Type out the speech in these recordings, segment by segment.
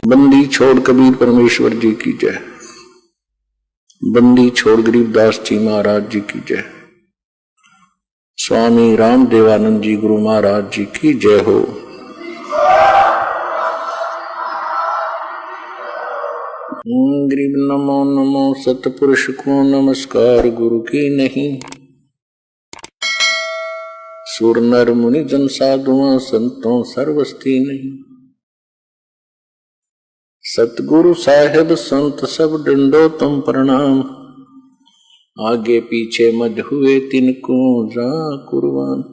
बंदी छोड़ कबीर परमेश्वर जी की जय। बंदी छोड़ गरीबदास जी महाराज जी की जय। स्वामी राम देवानंद जी गुरु महाराज जी की जय हो। गरीब नमो नमो सतपुरुष को नमस्कार गुरु की नहीं। सुर नर मुनि जन साधुआं संतों सर्वस्ती नहीं। सतगुरु साहेब संत सब डंडो तुम प्रणाम। आगे पीछे मध हुए तिनको जा कुर्बान।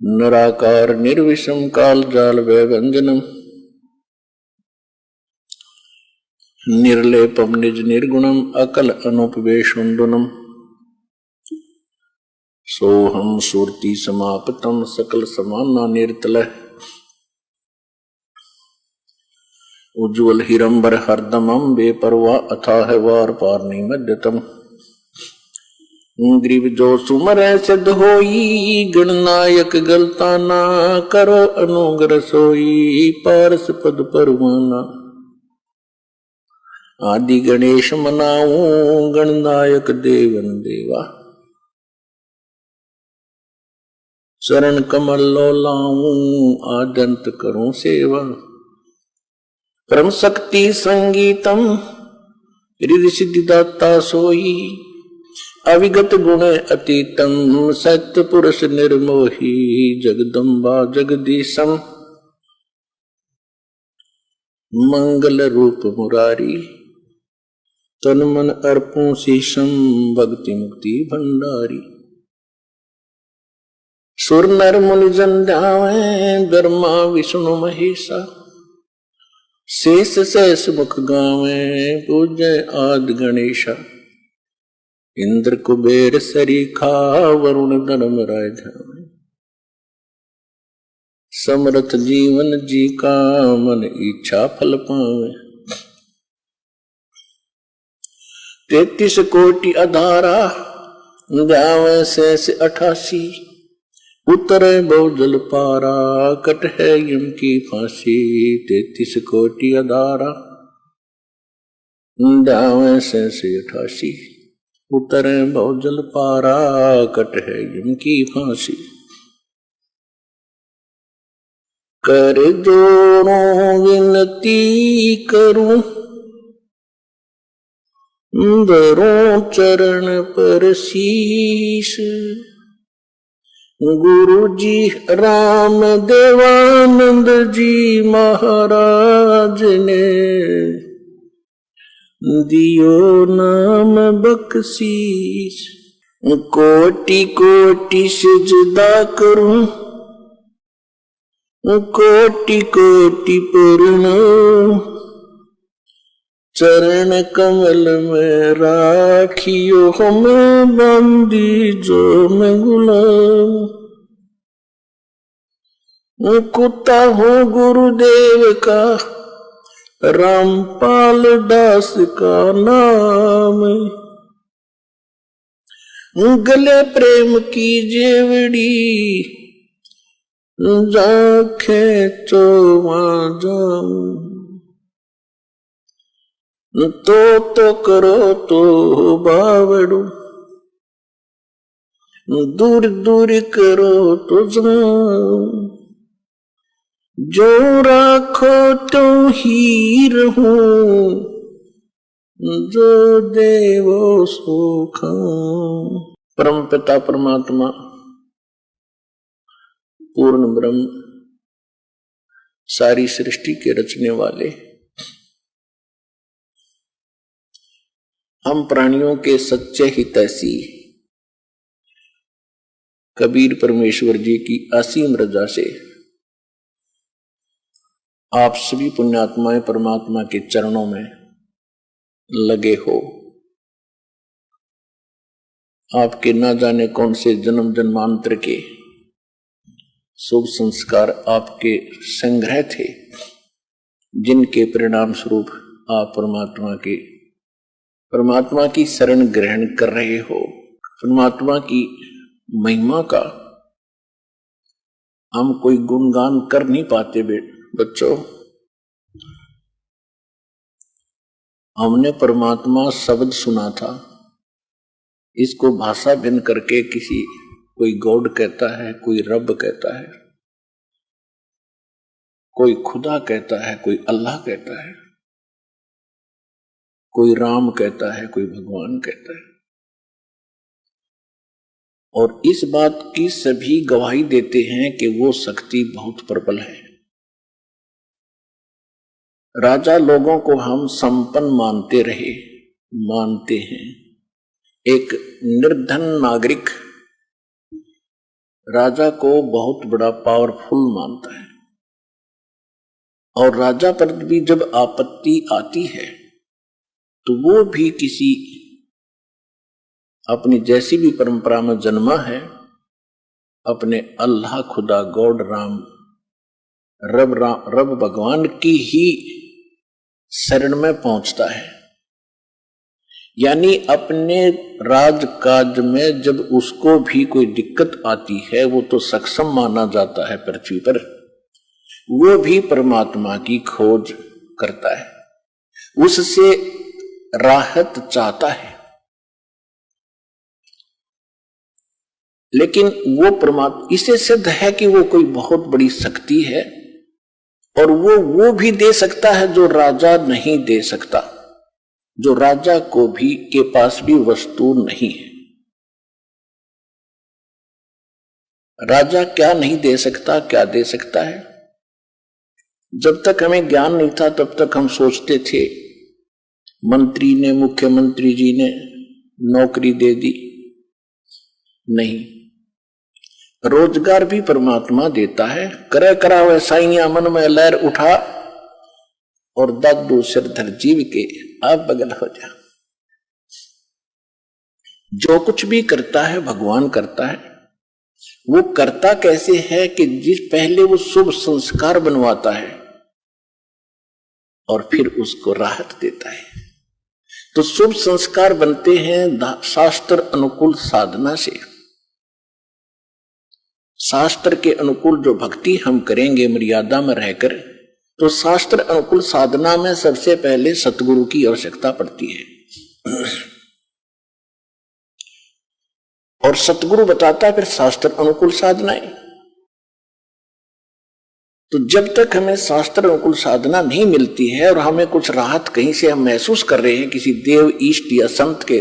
निराकार निर्विषम काल जाल व्यंजनम। निर्लेपम निज निर्गुणम अकल अनुपवेशुंडनम। सोहम सुरति समापतम सकल समाना निर्तल। उज्ज्वल हिरंबर हरदमम बेपरवाह अथाह वार पार निमध्यतम। ग्रीव जो सुमर सिद्ध होई गणनायक गलता ना करो अनुग्रह सोई पारस पद परवाना। आदि गणेश मनाऊं गणनायक देवन देवा। चरण कमल लो लाऊं आदंत करूं सेवा। परम शक्ति संगीतम हृदय सिद्धिदाता सोई। अविगत गुण अतीतम सत्य पुरुष निर्मोही। जगदम्बा जगदीशम मंगल रूप मुरारी। तन मन अर्पण शीशम भक्ति मुक्ति भंडारी। सुर नर मुनि जन ध्यावे ब्रह्मा विष्णु महेशा। शेष सहस मुख गावे पूजय आदि गणेशा। इंद्र कुबेर सरीखा वरुण धर्म राय ध्यावे। समर्थ जीवन जी का मन इच्छा फल पावे। 33 कोटि अधारा ध्यावे शेष 88। उतरे बहुजल पारा कट है यम की फांसी। 33 कोटि अधारा ध्यावे शेष 88। उतरे बहुजल पारा कट है यम की फांसी। कर जोड़ों विनती करूं धरूं चरण पर शीश। गुरु जी राम देवानंद जी महाराज ने दियो नाम बख्शीश। कोटि कोटि सिजदा करूं कोटि कोटि प्रणाम। चरण कमल में राखियो हमें बंदी जो मैं गुलाम। कुत्ता हूँ गुरुदेव का रामपाल दास का नाम। गले प्रेम की जेवड़ी जाखे तो वहां जाऊं। तो करो तो बावड़ू दूर दूर करो तो जाऊं। जो राखो तो ही रहूं जो देवो सो खाऊं। परम पिता परमात्मा पूर्ण ब्रह्म सारी सृष्टि के रचने वाले हम प्राणियों के सच्चे हितैषी कबीर परमेश्वर जी की असीम रजा से आप सभी पुण्यात्माएं परमात्मा के चरणों में लगे हो। आपके ना जाने कौन से जन्म जन्मांतर के शुभ संस्कार आपके संग्रह थे, जिनके परिणाम स्वरूप आप परमात्मा के परमात्मा की शरण ग्रहण कर रहे हो, परमात्मा की महिमा का हम कोई गुणगान कर नहीं पाते बच्चों। हमने परमात्मा शब्द सुना था, इसको भाषा भिन्न करके कोई गॉड कहता है, कोई रब कहता है, कोई खुदा कहता है, कोई अल्लाह कहता है, कोई राम कहता है, कोई भगवान कहता है। और इस बात की सभी गवाही देते हैं कि वो शक्ति बहुत प्रबल है। राजा लोगों को हम संपन्न मानते रहे, मानते हैं। एक निर्धन नागरिक राजा को बहुत बड़ा पावरफुल मानता है, और राजा पर भी जब आपत्ति आती है तो वो भी किसी अपनी जैसी भी परंपरा में जन्मा है, अपने अल्लाह, खुदा, गॉड, राम, रब भगवान की ही शरण में पहुंचता है। यानी अपने राजकाज में जब उसको भी कोई दिक्कत आती है, वो तो सक्षम माना जाता है पृथ्वी पर, वो भी परमात्मा की खोज करता है, उससे राहत चाहता है। लेकिन वो परमात्मा, इसे सिद्ध है कि वो कोई बहुत बड़ी शक्ति है, और वो भी दे सकता है जो राजा नहीं दे सकता, जो राजा को भी के पास भी वस्तु नहीं है। राजा क्या नहीं दे सकता, क्या दे सकता है? जब तक हमें ज्ञान नहीं था तब तक हम सोचते थे मंत्री ने, मुख्यमंत्री जी ने नौकरी दे दी। नहीं, रोजगार भी परमात्मा देता है। करे करावे साइया मन में लहर उठा, और दादू सिरधर जीव के आप बगल हो जा। जो कुछ भी करता है भगवान करता है। वो करता कैसे है कि पहले वो शुभ संस्कार बनवाता है और फिर उसको राहत देता है। तो शुभ संस्कार बनते हैं शास्त्र अनुकूल साधना से। शास्त्र के अनुकूल जो भक्ति हम करेंगे मर्यादा में रहकर, तो शास्त्र अनुकूल साधना में सबसे पहले सतगुरु की आवश्यकता पड़ती है, और सतगुरु बताता है फिर शास्त्र अनुकूल साधनाएं। तो जब तक हमें शास्त्र अनुकूल साधना नहीं मिलती है और हमें कुछ राहत कहीं से हम महसूस कर रहे हैं, किसी देव ईष्ट या संत के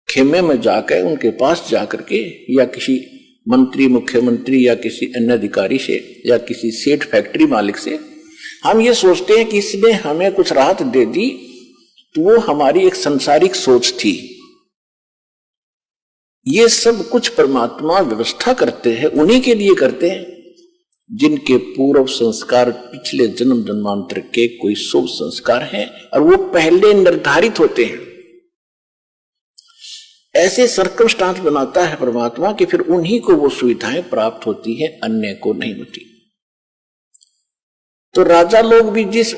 खेमे में जाकर, उनके पास जाकर के, या किसी मंत्री, मुख्यमंत्री या किसी अन्य अधिकारी से, या किसी सेठ फैक्ट्री मालिक से, हम ये सोचते हैं कि इसने हमें कुछ राहत दे दी, तो वो हमारी एक सांसारिक सोच थी। ये सब कुछ परमात्मा व्यवस्था करते हैं, उन्हीं के लिए करते हैं जिनके पूर्व संस्कार पिछले जन्म जन्मांतर के कोई शुभ संस्कार हैं, और वो पहले निर्धारित होते हैं। ऐसे सर्कमस्टांस बनाता है परमात्मा कि फिर उन्हीं को वो सुविधाएं प्राप्त होती है, अन्य को नहीं होती। तो राजा लोग भी जिस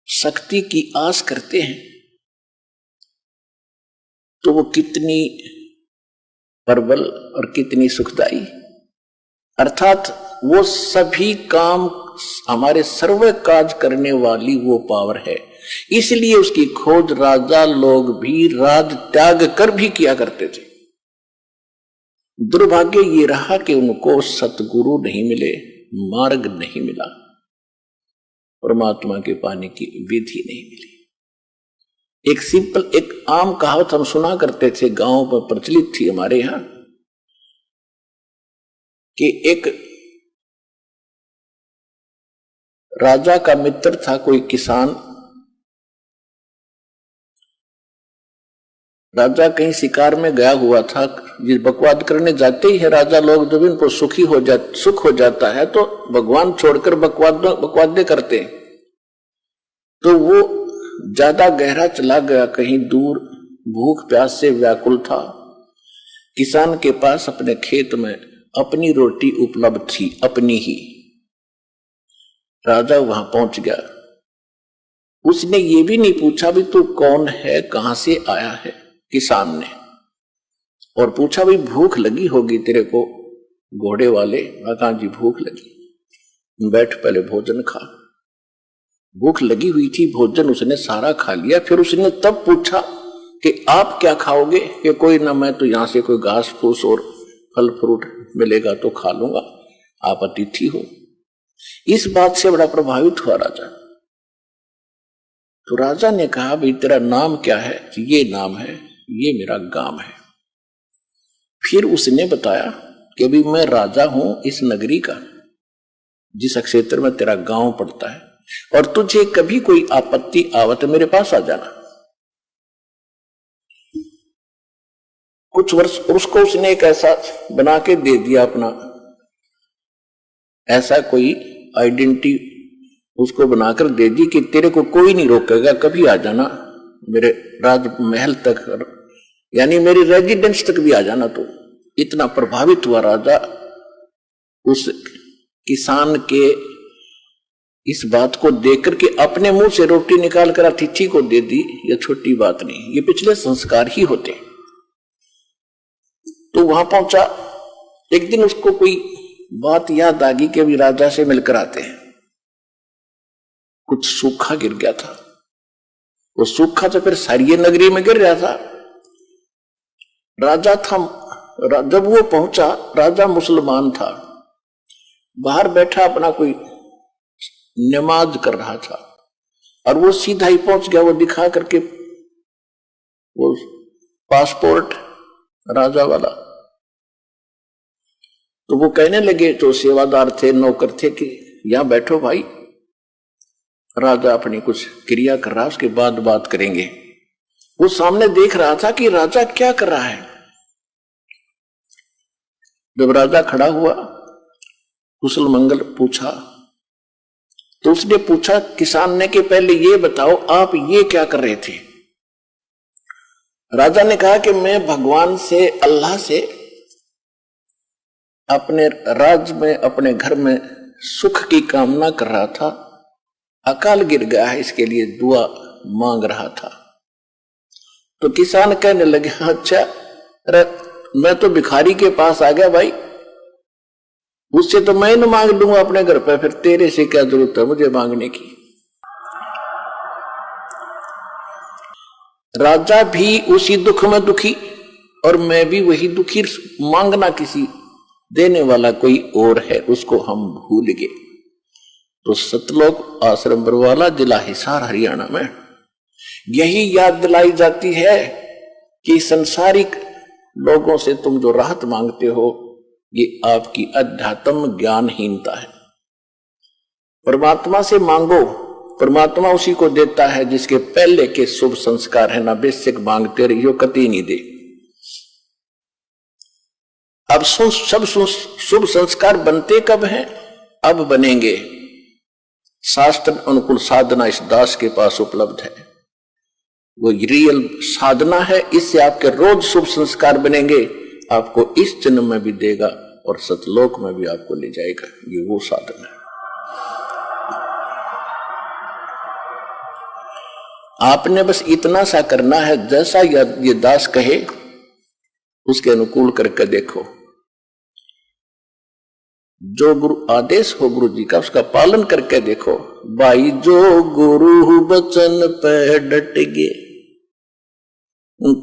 शक्ति की आस करते हैं, तो वो कितनी प्रबल और कितनी सुखदाई, अर्थात वो सभी काम, हमारे सर्व काज करने वाली वो पावर है। इसलिए उसकी खोज राजा लोग भी राज त्याग कर भी किया करते थे। दुर्भाग्य ये रहा कि उनको सतगुरु नहीं मिले, मार्ग नहीं मिला, परमात्मा के पाने की विधि नहीं मिली। एक सिंपल, एक आम कहावत हम सुना करते थे, गांव पर प्रचलित थी हमारे यहां, कि एक राजा का मित्र था कोई किसान। राजा कहीं शिकार में गया हुआ था, जिस बकवाद करने जाते ही है राजा लोग, जब इनको सुख हो जाता है तो भगवान छोड़कर बकवादे करते हैं। तो वो ज्यादा गहरा चला गया, कहीं दूर, भूख प्यास से व्याकुल था। किसान के पास अपने खेत में अपनी रोटी उपलब्ध थी, अपनी ही। राजा वहां पहुंच गया, उसने ये भी नहीं पूछा भी तू कौन है, कहां से आया है, किसान ने। और पूछा भी भूख लगी होगी तेरे को घोड़े वाले। कहा जी भूख लगी। बैठ पहले भोजन खा। भूख लगी हुई थी, भोजन उसने सारा खा लिया। फिर उसने तब पूछा कि आप क्या खाओगे? कि कोई ना, मैं तो यहां से कोई घास फूस और फल फ्रूट मिलेगा तो खा लूंगा, आप अतिथि हो। इस बात से बड़ा प्रभावित हुआ राजा। तो राजा ने कहा भाई तेरा नाम क्या है? ये नाम है, ये मेरा गांव है। फिर उसने बताया कि अभी मैं राजा हूं इस नगरी का, जिस क्षेत्र में तेरा गांव पड़ता है, और तुझे कभी कोई आपत्ति आवत मेरे पास आ जाना। कुछ वर्ष उसको उसने एक ऐसा बना के दे दिया अपना, ऐसा कोई आइडेंटिटी उसको बनाकर दे दी कि तेरे को कोई नहीं रोकेगा, कभी आ जाना मेरे राजमहल तक, यानी मेरी रेजिडेंस तक भी आ जाना। तो इतना प्रभावित हुआ राजा उस किसान के इस बात को देखकर के अपने मुंह से रोटी निकाल कर अतिथि को दे दी। यह छोटी बात नहीं, ये पिछले संस्कार ही होते। तो वहां पहुंचा, एक दिन उसको कोई बात याद आ गई कि अभी राजा से मिलकर आते हैं। कुछ सूखा गिर गया था, वो सूखा तो फिर सारी नगरी में गिर रहा था। राजा था, जब वो पहुंचा, राजा मुसलमान था, बाहर बैठा अपना कोई नमाज कर रहा था, और वो सीधा ही पहुंच गया, वो दिखा करके वो पासपोर्ट राजा वाला। तो वो कहने लगे, जो सेवादार थे, नौकर थे, कि यहां बैठो भाई, राजा अपनी कुछ क्रिया कर रहा, उसके बाद बात करेंगे। वो सामने देख रहा था कि राजा क्या कर रहा है। जब राजा खड़ा हुआ, कुशल मंगल पूछा, तो उसने पूछा किसान ने कि पहले ये बताओ आप ये क्या कर रहे थे? राजा ने कहा कि मैं भगवान से, अल्लाह से अपने राज्य में, अपने घर में सुख की कामना कर रहा था। अकाल गिर गया है, इसके लिए दुआ मांग रहा था। तो किसान कहने लगे, अच्छा मैं तो भिखारी के पास आ गया भाई, उससे तो मैं न मांग लूंगा अपने घर पे, फिर तेरे से क्या जरूरत है मुझे मांगने की। राजा भी उसी दुख में दुखी, और मैं भी वही दुखी। मांगना किसी देने वाला कोई और है, उसको हम भूल गए। तो सतलोक आश्रम बरवाला, जिला हिसार, हरियाणा में यही याद दिलाई जाती है कि संसारिक लोगों से तुम जो राहत मांगते हो, ये आपकी अध्यात्म ज्ञानहीनता है। परमात्मा से मांगो, परमात्मा उसी को देता है जिसके पहले के शुभ संस्कार है ना। बेशक मांगते रहियो, कति नहीं दे। अब सब शुभ संस्कार बनते कब हैं? अब बनेंगे। शास्त्र अनुकूल साधना इस दास के पास उपलब्ध है, वो रियल साधना है। इससे आपके रोज शुभ संस्कार बनेंगे, आपको इस जन्म में भी देगा और सतलोक में भी आपको ले जाएगा। ये वो साधना है। आपने बस इतना सा करना है, जैसा ये दास कहे उसके अनुकूल करके देखो। जो गुरु आदेश हो गुरु जी का, उसका पालन करके देखो। भाई जो गुरु बचन पे डट गे,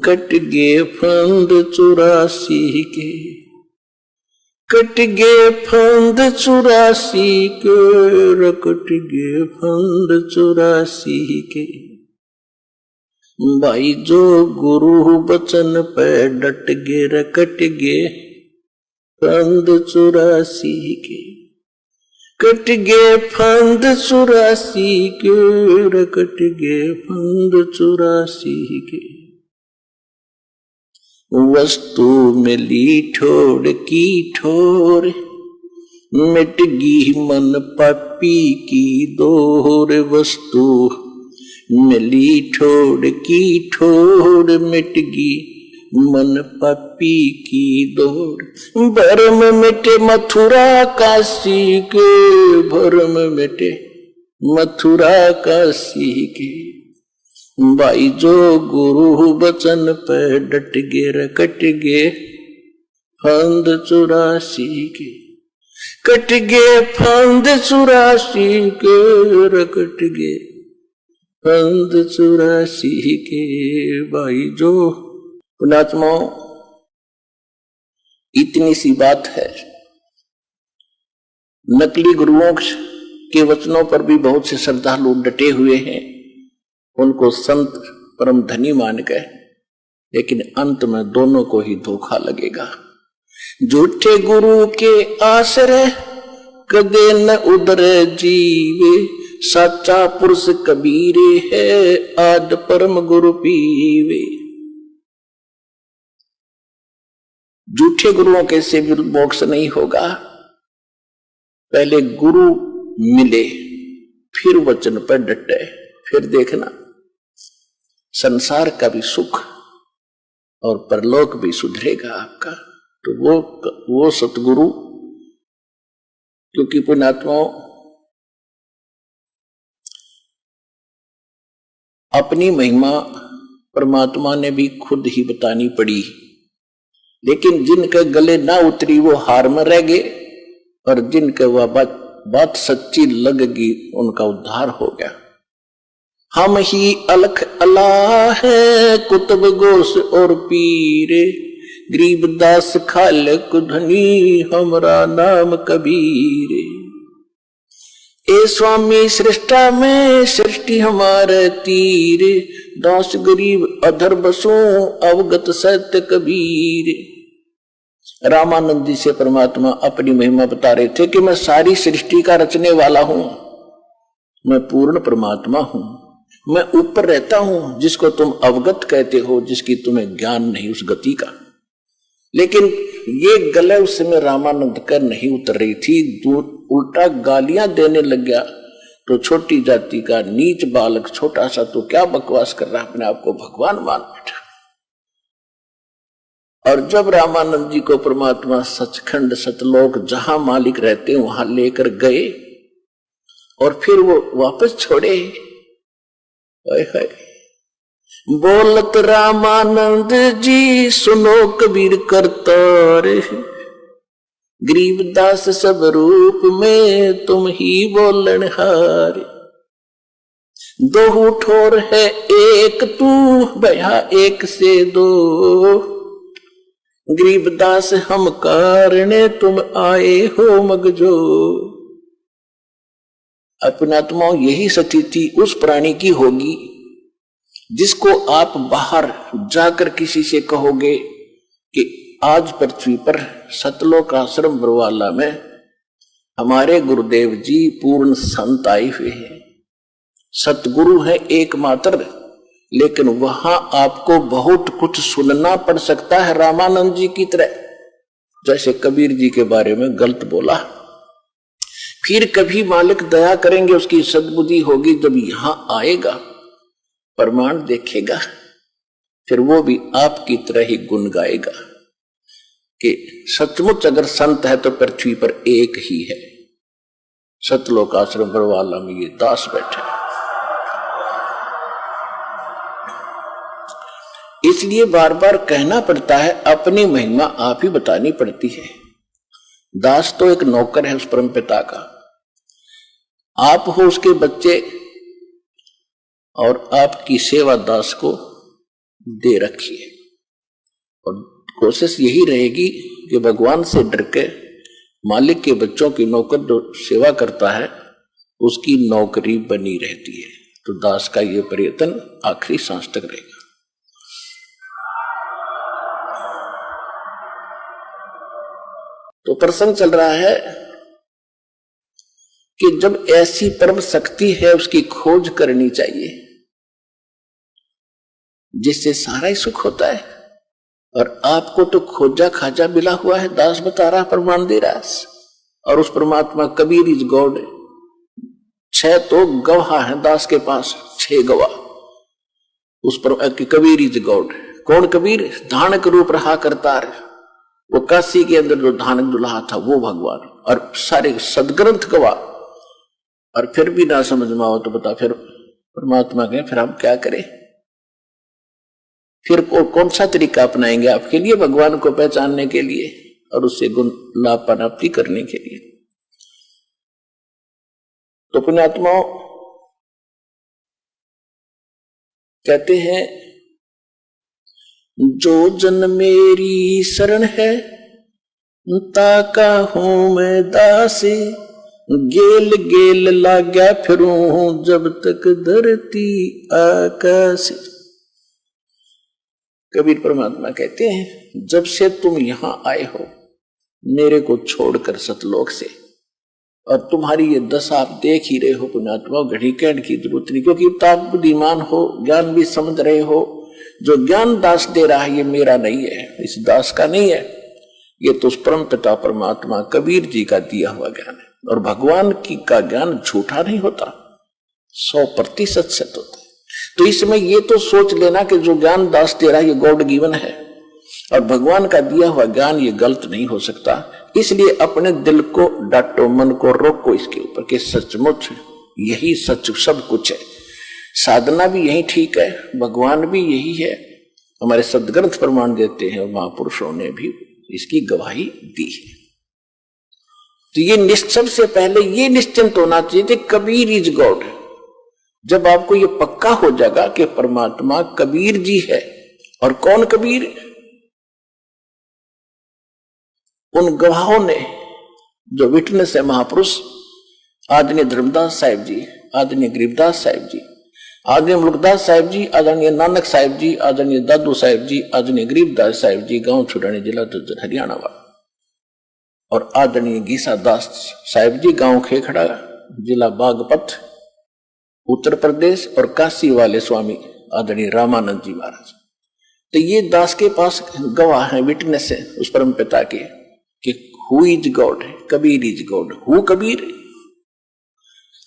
कट गे फंद 84 के, कट गे फंद 84 के, कट गे फंद 84 के। भाई जो गुरु बचन पे डट गे, कट गे फंद 84 के, कट गे फंद 84 के, कट गे फंद 84 के। वस्तु मिली ठोर की ठोर, मिट गी मन पापी की दोर। वस्तु मिली ठोर की ठोर, मिट गी मन पापी की दौड़। भरम मिटे मथुरा काशी के, भरम मिटे मथुरा काशी के। भाई जो गुरु बचन पे डट गे रकट गे फंद 84 के, कट गे फंद 84 के, रकट गे फंद 84 के। भाई जो पुणात्मा, इतनी सी बात है। नकली गुरुओं के वचनों पर भी बहुत से श्रद्धालु डटे हुए हैं, उनको संत परम धनी मान गए, लेकिन अंत में दोनों को ही धोखा लगेगा। झूठे गुरु के आश्रय कदे न उदरे जीवे, सच्चा पुरुष कबीरे है आद परम गुरु पीवे। झूठे गुरुओं के से भी मोक्ष नहीं होगा। पहले गुरु मिले, फिर वचन पर डटे, फिर देखना संसार का भी सुख और परलोक भी सुधरेगा आपका। तो वो सतगुरु, क्योंकि पुण्यात्माओं अपनी महिमा परमात्मा ने भी खुद ही बतानी पड़ी, लेकिन जिनके गले ना उतरी वो हार में रह गए, और जिनके वह बात सच्ची लगेगी उनका उद्धार हो गया। हम ही अलख अल्लाह है कुतुब गोस और पीरे, गरीबदास खालक धनी हमरा नाम कबीरे। ए स्वामी सृष्टा में सृष्टि हमारे तीरे, दास गरीब अधर बसों अवगत सत्य कबीर। रामानंद जी से परमात्मा अपनी महिमा बता रहे थे कि मैं सारी सृष्टि का रचने वाला हूं, मैं पूर्ण परमात्मा हूं, मैं ऊपर रहता हूं, जिसको तुम अवगत कहते हो, जिसकी तुम्हें ज्ञान नहीं उस गति का। लेकिन ये गले उस समय रामानंद कर नहीं उतर रही थी, उल्टा गालियां देने लग गया। तो छोटी जाति का नीच बालक छोटा सा तो क्या बकवास कर रहा, अपने आप को भगवान मान बैठा। और जब रामानंद जी को परमात्मा सचखंड सतलोक जहां मालिक रहते हैं वहां लेकर गए और फिर वो वापस छोड़े, बोलत रामानंद जी सुनो कबीर करतार, गरीबदास सब रूप में तुम ही बोलन हारे। दो ठोर है एक तू भया एक से दो, गरीबदास हम कारणे तुम आए हो मगजो। अपनात्मा यही स्थिति उस प्राणी की होगी जिसको आप बाहर जाकर किसी से कहोगे कि आज पृथ्वी पर सतलोक आश्रम बरवाला में हमारे गुरुदेव जी पूर्ण संत आए हुए हैं, सतगुरु है एकमात्र, लेकिन वहां आपको बहुत कुछ सुनना पड़ सकता है रामानंद जी की तरह। जैसे कबीर जी के बारे में गलत बोला, फिर कभी मालिक दया करेंगे, उसकी सद्बुद्धि होगी, जब यहां आएगा प्रमाण देखेगा, फिर वो भी आपकी तरह ही गुण गाएगा कि सचमुच अगर संत है तो पृथ्वी पर एक ही है, सतलोक आश्रम बरवाला में ये दास बैठे। इसलिए बार बार कहना पड़ता है, अपनी महिमा आप ही बतानी पड़ती है। दास तो एक नौकर है उस परम पिता का, आप हो उसके बच्चे और आपकी सेवा दास को दे रखी है। और कोशिश यही रहेगी कि भगवान से डर के मालिक के बच्चों की नौकर जो सेवा करता है उसकी नौकरी बनी रहती है। तो दास का ये प्रयत्न आखिरी सांस तक रहेगा। तो प्रसंग चल रहा है कि जब ऐसी परम शक्ति है उसकी खोज करनी चाहिए जिससे सारा ही सुख होता है। और आपको तो खोजा खाजा मिला हुआ है, दास बता रहा, प्रमाण दे रहा। और उस परमात्मा कबीर इज गॉड, 6 तो गवाह है दास के पास, 6 गवाह उस पर कबीर इज गॉड। कौन कबीर? धानक रूप रहा करतार, वो काशी के अंदर जो धानक दुल्हा था वो भगवान, और सारे सदग्रंथ गवाह। और फिर भी ना समझ में आओ तो बता, फिर परमात्मा कहे फिर हम क्या करें? फिर कौन सा तरीका अपनाएंगे आपके लिए, भगवान को पहचानने के लिए और उससे गुण लाभ प्राप्ति करने के लिए? तो पुण्यात्माओं कहते हैं, जो जन मेरी शरण है ताका हूं मैं दासी, गेल गेल लाग्या फिरूं जब तक धरती आकाश। कबीर परमात्मा कहते हैं, जब से तुम यहां आए हो मेरे को छोड़कर सतलोक से, और तुम्हारी ये दशा आप देख ही रहे हो पुण्यात्मा, घड़ी कहने की जरूरत नहीं, क्योंकि आप बुद्धिमान हो, ज्ञान भी समझ रहे हो। जो ज्ञान दास दे रहा है ये मेरा नहीं है, इस दास का नहीं है, ये तो परम पिता परमात्मा कबीर जी का दिया हुआ ज्ञान है। और भगवान की का ज्ञान झूठा नहीं होता, 100% सत्य होता है। तो इसमें ये तो सोच लेना कि जो ज्ञान दास दे रहा है ये गॉड गिवन है, और भगवान का दिया हुआ ज्ञान ये गलत नहीं हो सकता। इसलिए अपने दिल को डांटो, मन को रोको इसके ऊपर कि सचमुच यही सच सब कुछ है, साधना भी यही ठीक है, भगवान भी यही है, हमारे सदग्रंथ प्रमाण देते हैं और महापुरुषों ने भी इसकी गवाही दी है। तो ये सबसे पहले ये निश्चिंत होना चाहिए कि कबीर इज गॉड। जब आपको ये पक्का हो जाएगा कि परमात्मा कबीर जी है, और कौन कबीर? उन गवाहों ने जो विटनेस है, महापुरुष आदरणीय धर्मदास साहिब जी, आदरणीय गरीबदास साहिब जी, आदरणीय मुल्कदास साहिब जी, आदरणीय नानक साहिब जी, आदरणीय दादू साहिब जी, आदरणीय गरीबदास साहिब जी, गांव छुड़ानी जिला दज्जर हरियाणा वाला, और आदरणीय गीसा दास साहिब जी, गांव खेखड़ा जिला बागपत उत्तर प्रदेश, और काशी वाले स्वामी आदरणीय रामानंद जी महाराज। तो ये दास के पास गवाह है, विटनेस है उस परम पिता के कि who is God, Kabir is God. Who Kabir?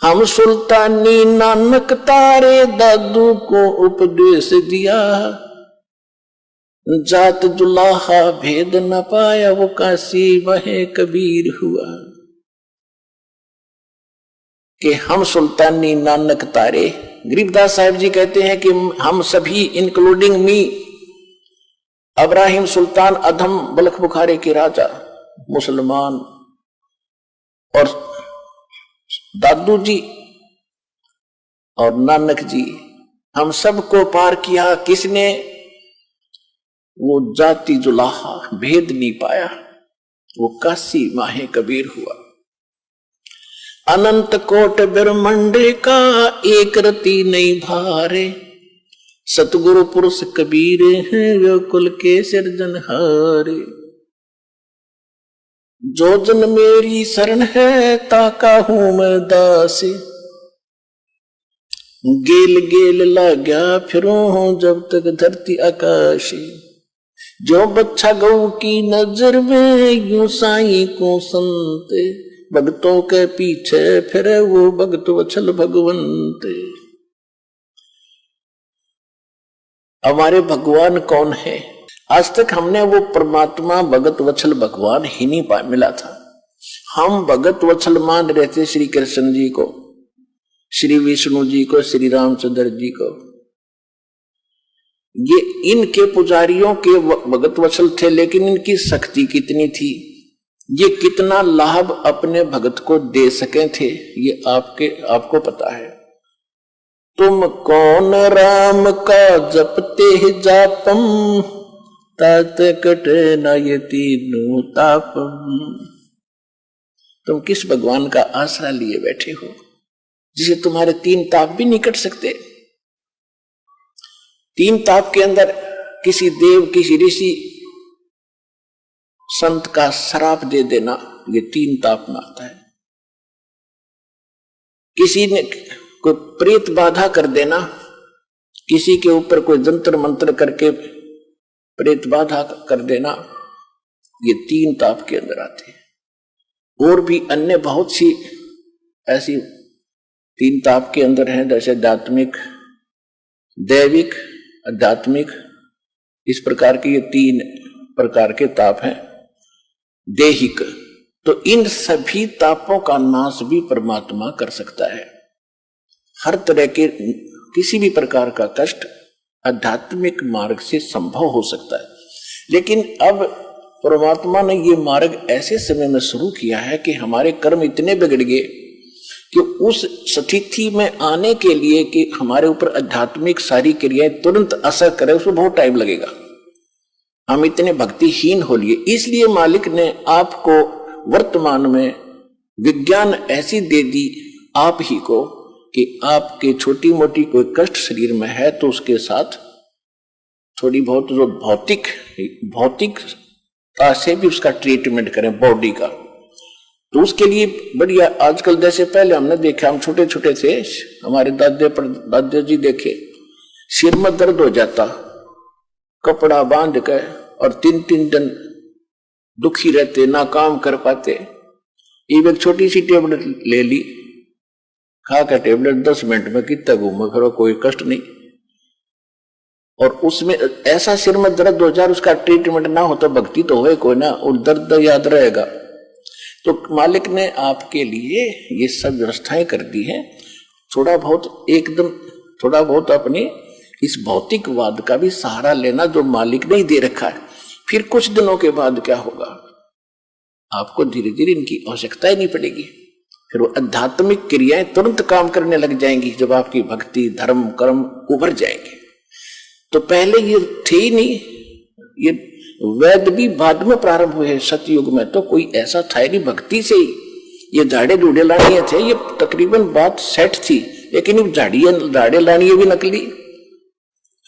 हम सुल्तानी नानक तारे दादू को उपदेश दिया, जात जुलाहा भेद न पाया वो काशी वहे कबीर हुआ। कि हम सुल्तानी नानक तारे, गरीबदास साहिब जी कहते हैं कि हम सभी इंक्लूडिंग मी, अब्राहिम सुल्तान अधम बलख बुखारे के राजा, मुसलमान, और दादू जी और नानक जी, हम सबको पार किया किसने? वो जाति जुलाहा भेद नहीं पाया वो काशी माहे कबीर हुआ। अनंत कोट ब्रह्मांड का एक रति नहीं भारे, सतगुरु पुरुष कबीर हैं वो कुल के सिरजनहारे। जो जन मेरी शरण है ताका हूं मैं दासी, गेल गेल लाग्या फिरूं जब तक धरती आकाशी। जो बच्चा गौ की नजर में यूं साईं को संते, भक्तों के पीछे फिरे वो भक्त वत्सल भगवंते। हमारे भगवान कौन है? आज तक हमने वो परमात्मा भगत वत्सल भगवान ही नहीं मिला था। हम भगत वत्सल मान रहे थे श्री कृष्ण जी को, श्री विष्णु जी को, श्री रामचंद्र जी को। ये इनके पुजारियों के भगत वत्सल थे, लेकिन इनकी शक्ति कितनी थी, ये कितना लाभ अपने भगत को दे सके थे, ये आपको पता है। तुम कौन राम का जपते जापम, तात कटे न ये तीनों तापम। तुम किस भगवान का आसरा लिए बैठे हो जिसे तुम्हारे 3 ताप भी नहीं कट सकते? 3 ताप के अंदर किसी देव, किसी ऋषि, संत का श्राप दे देना, ये 3 ताप में आता है। किसी ने कोई प्रेत बाधा कर देना, किसी के ऊपर कोई जंतर मंत्र करके प्रेत बाधा कर देना, ये 3 ताप के अंदर आते हैं। और भी अन्य बहुत सी ऐसी 3 ताप के अंदर हैं, जैसे आध्यात्मिक, दैविक, आध्यात्मिक, इस प्रकार के ये 3 प्रकार के ताप हैं। देहिक, तो इन सभी तापों का नाश भी परमात्मा कर सकता है। हर तरह के किसी भी प्रकार का कष्ट आध्यात्मिक मार्ग से संभव हो सकता है। लेकिन अब परमात्मा ने ये मार्ग ऐसे समय में शुरू किया है कि हमारे कर्म इतने बिगड़ गए कि उस स्थिति में आने के लिए कि हमारे ऊपर आध्यात्मिक सारी क्रियाएं तुरंत असर करे, उसमें बहुत टाइम लगेगा। हम इतने भक्तिहीन हो लिए, इसलिए मालिक ने आपको वर्तमान में विज्ञान ऐसी दे दी आप ही को कि आपके छोटी मोटी कोई कष्ट शरीर में है तो उसके साथ थोड़ी बहुत जो भौतिकता से भी उसका ट्रीटमेंट करें बॉडी का। तो उसके लिए बढ़िया, आजकल जैसे पहले हमने देखा, हम छोटे छोटे थे, हमारे दादा जी देखे, सिर में दर्द हो जाता, कपड़ा बांध कर और 3-3 दिन दुखी रहते, ना काम कर पाते। एक छोटी सी टेबलेट ले ली, खा कर टेबलेट 10 मिनट में कितना घूमो फिरो, कोई कष्ट नहीं। और उसमें ऐसा सिर में दर्द हो जाए, उसका ट्रीटमेंट ना हो तो भक्ति तो होए कोई ना, और दर्द याद रहेगा। तो मालिक ने आपके लिए ये सब व्यवस्थाएं कर दी हैं। थोड़ा बहुत अपने इस भौतिकवाद का भी सहारा लेना जो मालिक ने ही दे रखा है। फिर कुछ दिनों के बाद क्या होगा, आपको धीरे धीरे इनकी आवश्यकता ही नहीं पड़ेगी। फिर वो आध्यात्मिक क्रियाएं तुरंत काम करने लग जाएंगी जब आपकी भक्ति धर्म कर्म उभर जाएंगे। तो पहले ये थे ही नहीं, ये वेद भी बाद में प्रारंभ हुए। सतयुग में तो कोई ऐसा था नहीं, भक्ति से ही ये झाड़े ढूंढे लानिए थे, ये तकरीबन बात सेट थी। लेकिन ये झाड़े लानिए भी नकली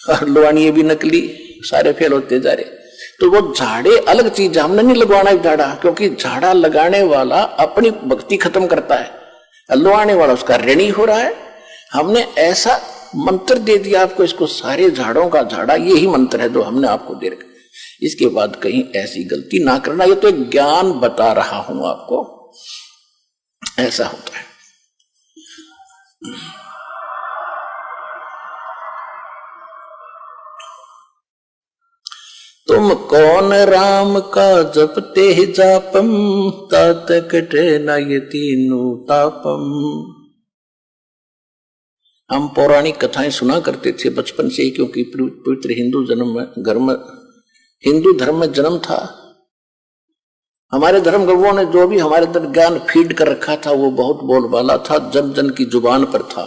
और लुआनिए भी नकली, सारे फेल होते जा रहे। तो वो झाड़े अलग चीज, हमने नहीं लगवाना झाड़ा, क्योंकि झाड़ा लगाने वाला अपनी भक्ति खत्म करता है, लुआने वाला उसका ऋणी हो रहा है। हमने ऐसा मंत्र दे दिया आपको, इसको सारे झाड़ों का झाड़ा, यही मंत्र है जो हमने आपको दे रखा। इसके बाद कहीं ऐसी गलती ना करना, ये तो एक ज्ञान बता रहा हूं आपको, ऐसा होता है। तुम कौन राम का जपते जापम, तात कटे न ये तीनों तापम। हम पौराणिक कथाएं सुना करते थे बचपन से ही, क्योंकि पवित्र हिंदू धर्म में जन्म था। हमारे धर्म गुरुओं ने जो भी हमारे अंदर ज्ञान फीड कर रखा था वो बहुत बोलबाला था, जन जन की जुबान पर था।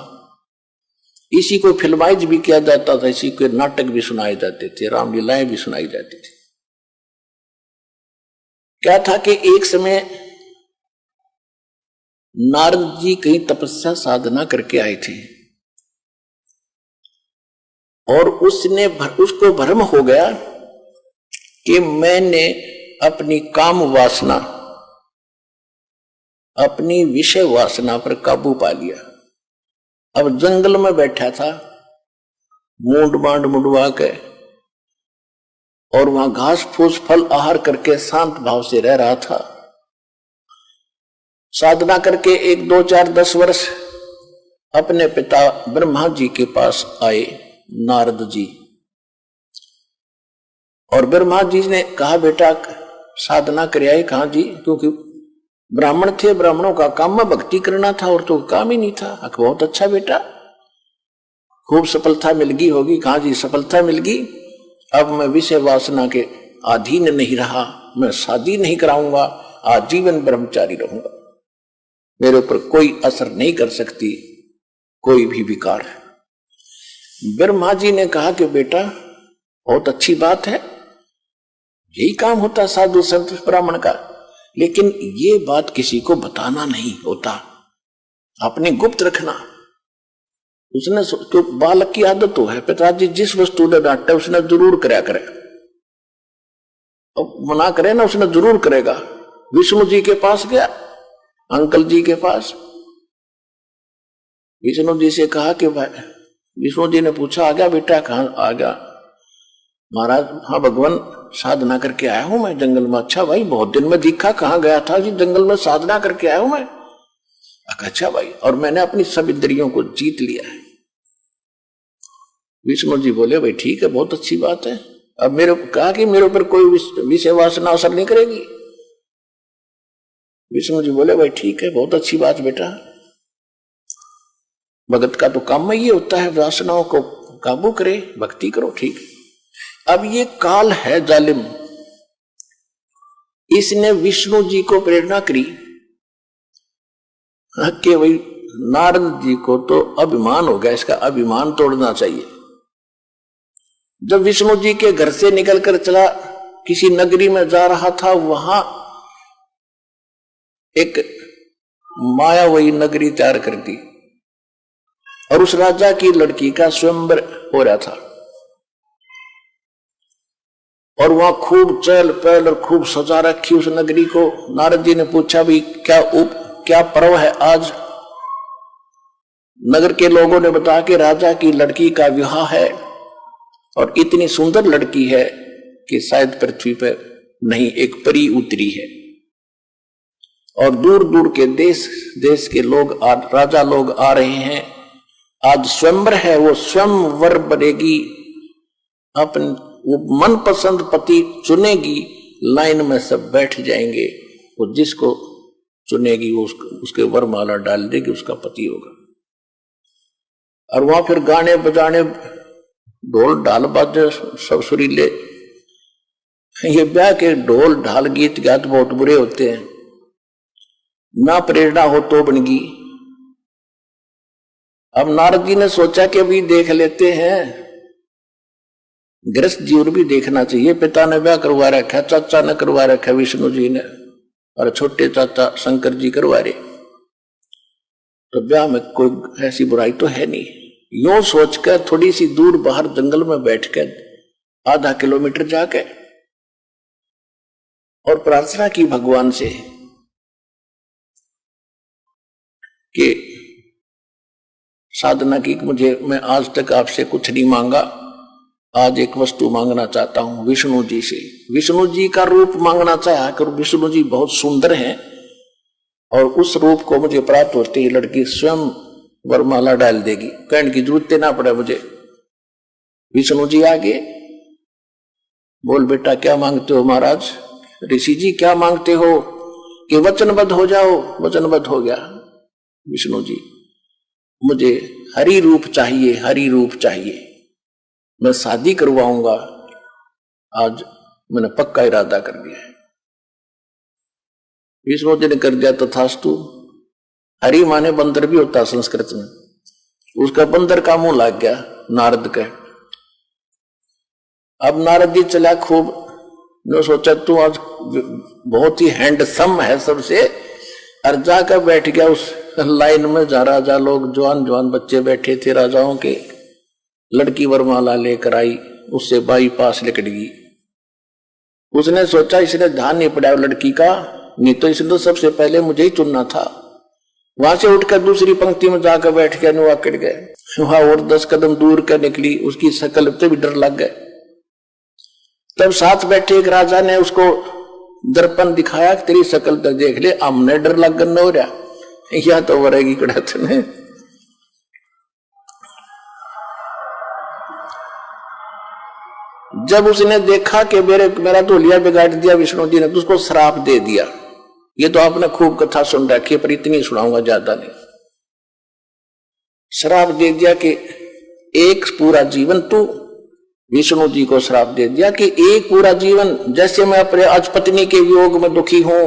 इसी को फिल्माइज भी किया जाता था, इसी के नाटक भी सुनाए जाते थे, रामलीलाएं भी सुनाई जाती थी। क्या था कि एक समय नारद जी कहीं तपस्या साधना करके आए थे और उसको भ्रम हो गया कि मैंने अपनी काम वासना, अपनी विषय वासना पर काबू पा लिया। अब जंगल में बैठा था, मूंड मांड मुंडवा के, और वहां घास फूस फल आहार करके शांत भाव से रह रहा था। साधना करके 1, 2, 4, 10 वर्ष अपने पिता ब्रह्मा जी के पास आए नारद जी, और ब्रह्मा जी ने कहा बेटा साधना कर आए। कहा जी, क्योंकि ब्राह्मण थे, ब्राह्मणों का काम में भक्ति करना था और तो काम ही नहीं था। बहुत अच्छा बेटा, खूब सफलता मिल गई होगी। कहा जी सफलता मिल गई, अब मैं विषय वासना के अधीन नहीं रहा, मैं शादी नहीं कराऊंगा, आजीवन ब्रह्मचारी रहूंगा, मेरे ऊपर कोई असर नहीं कर सकती कोई भी विकार। ब्रह्मा जी ने कहा कि बेटा बहुत अच्छी बात है, यही काम होता साधु संत ब्राह्मण का, लेकिन ये बात किसी को बताना नहीं होता, अपने गुप्त रखना। उसने तो बालक की आदत तो है, पिताजी जिस वस्तु ने डांटे उसने जरूर कराया करे, अब मना करे ना उसने जरूर करेगा। विष्णु जी के पास गया, अंकल जी के पास, विष्णु जी से कहा कि भाई, विष्णु जी ने पूछा आ गया बेटा? कहाँ आ गया महाराज? हाँ भगवान, साधना करके आया हूं मैं जंगल में। अच्छा भाई, बहुत दिन में दिखा, कहाँ गया था जी? जंगल में साधना करके आया हूं मैं। अच्छा भाई, और मैंने अपनी सब इंद्रियों को जीत लिया है। विष्णु जी बोले भाई ठीक है, बहुत अच्छी बात है। अब मेरे कहा कि मेरे ऊपर कोई विषय वासना असर नहीं करेगी। विष्णु जी बोले भाई ठीक है, बहुत अच्छी बात बेटा, भगत का तो काम में ये होता है वासनाओं को काबू करे, भक्ति करो, ठीक। अब ये काल है जालिम, इसने विष्णु जी को प्रेरणा करी कि भाई नारद जी को तो अभिमान हो गया, इसका अभिमान तोड़ना चाहिए। जब विष्णु जी के घर से निकलकर चला, किसी नगरी में जा रहा था, वहां एक मायावही नगरी तैयार कर दी और उस राजा की लड़की का स्वयंवर हो रहा था और वहां खूब चहल पहल और खूब सजा रखी उस नगरी को। नारद जी ने पूछा भी क्या पर्व है आज? नगर के लोगों ने बताया कि राजा की लड़की का विवाह है और इतनी सुंदर लड़की है कि शायद पृथ्वी पर नहीं एक परी उतरी है और दूर दूर के देश के लोग राजा लोग आ रहे हैं। आज स्वयंवर है, वो स्वयंवर बनेगी, अपने वो मनपसंद पति चुनेगी, लाइन में सब बैठ जाएंगे, वो जिसको चुनेगी वो उसके वरमाला डाल देगी, उसका पति होगा। और वहां फिर गाने बजाने, ढोल ढाल बाजे सब सुरीले। ये ब्याह के ढोल ढाल गीत गात बहुत बुरे होते हैं, ना प्रेरणा हो तो बनगी। अब नारद जी ने सोचा कि अभी देख लेते हैं, गृहस्थ जीवन भी देखना चाहिए। पिता ने ब्याह करवा रखा, चाचा ने करवा रखा विष्णु जी ने, और छोटे चाचा शंकर जी करवा रहे, तो ब्याह में कोई ऐसी बुराई तो है नहीं। यूं सोचकर थोड़ी सी दूर बाहर जंगल में बैठकर आधा किलोमीटर जाके और प्रार्थना की भगवान से कि साधना की, मैं आज तक आपसे कुछ नहीं मांगा, आज एक वस्तु मांगना चाहता हूं विष्णु जी से। विष्णु जी का रूप मांगना चाहा कर, विष्णु जी बहुत सुंदर हैं और उस रूप को मुझे प्राप्त होते ही लड़की स्वयं वरमाला डाल देगी, कहने की जरूरत ना पड़े मुझे। विष्णु जी आगे बोल बेटा क्या मांगते हो महाराज? ऋषि जी क्या मांगते हो? कि वचनबद्ध हो जाओ। वचनबद्ध हो गया विष्णु जी, मुझे हरि रूप चाहिए, हरि रूप चाहिए, मैं शादी करवाऊंगा, आज मैंने पक्का इरादा कर दिया है। विष्णु जी ने कर दिया तथास्तु। हरि माने बंदर भी होता संस्कृत में, उसका बंदर का मुंह लग गया नारद के। अब नारद जी चला खूब, जो सोचा तू आज बहुत ही हैंडसम है सबसे, और जाकर बैठ गया उस लाइन में जहां राजा लोग जवान जवान बच्चे बैठे थे राजाओं के। लड़की वरमाला लेकर आई, उससे बाईपास लिकट गई। उसने सोचा इसने ध्यान नहीं पड़ा लड़की का, नहीं तो इसने तो सबसे पहले मुझे ही चुनना था। वहां से उठकर दूसरी पंक्ति में जाकर बैठ गया, नुआ कट गए। वहां और 10 कदम दूर कर निकली, उसकी शकल पे भी डर लग गए। तब साथ बैठे एक राजा ने उसको दर्पण दिखाया, तेरी शकल तक देख ले, हमने डर लग गया हो रहा, या तो वरेगी कड़ात ने। जब उसने देखा कि मेरा तो लिया बिगाड़ दिया विष्णु जी ने, तो उसको श्राप दे दिया। ये तो आपने खूब कथा सुन रखी है, पर इतनी सुनाऊंगा, ज्यादा नहीं। श्राप दे दिया कि एक पूरा जीवन, तू विष्णु जी को श्राप दे दिया कि एक पूरा जीवन, जैसे मैं अपने आज पत्नी के वियोग में दुखी हूं,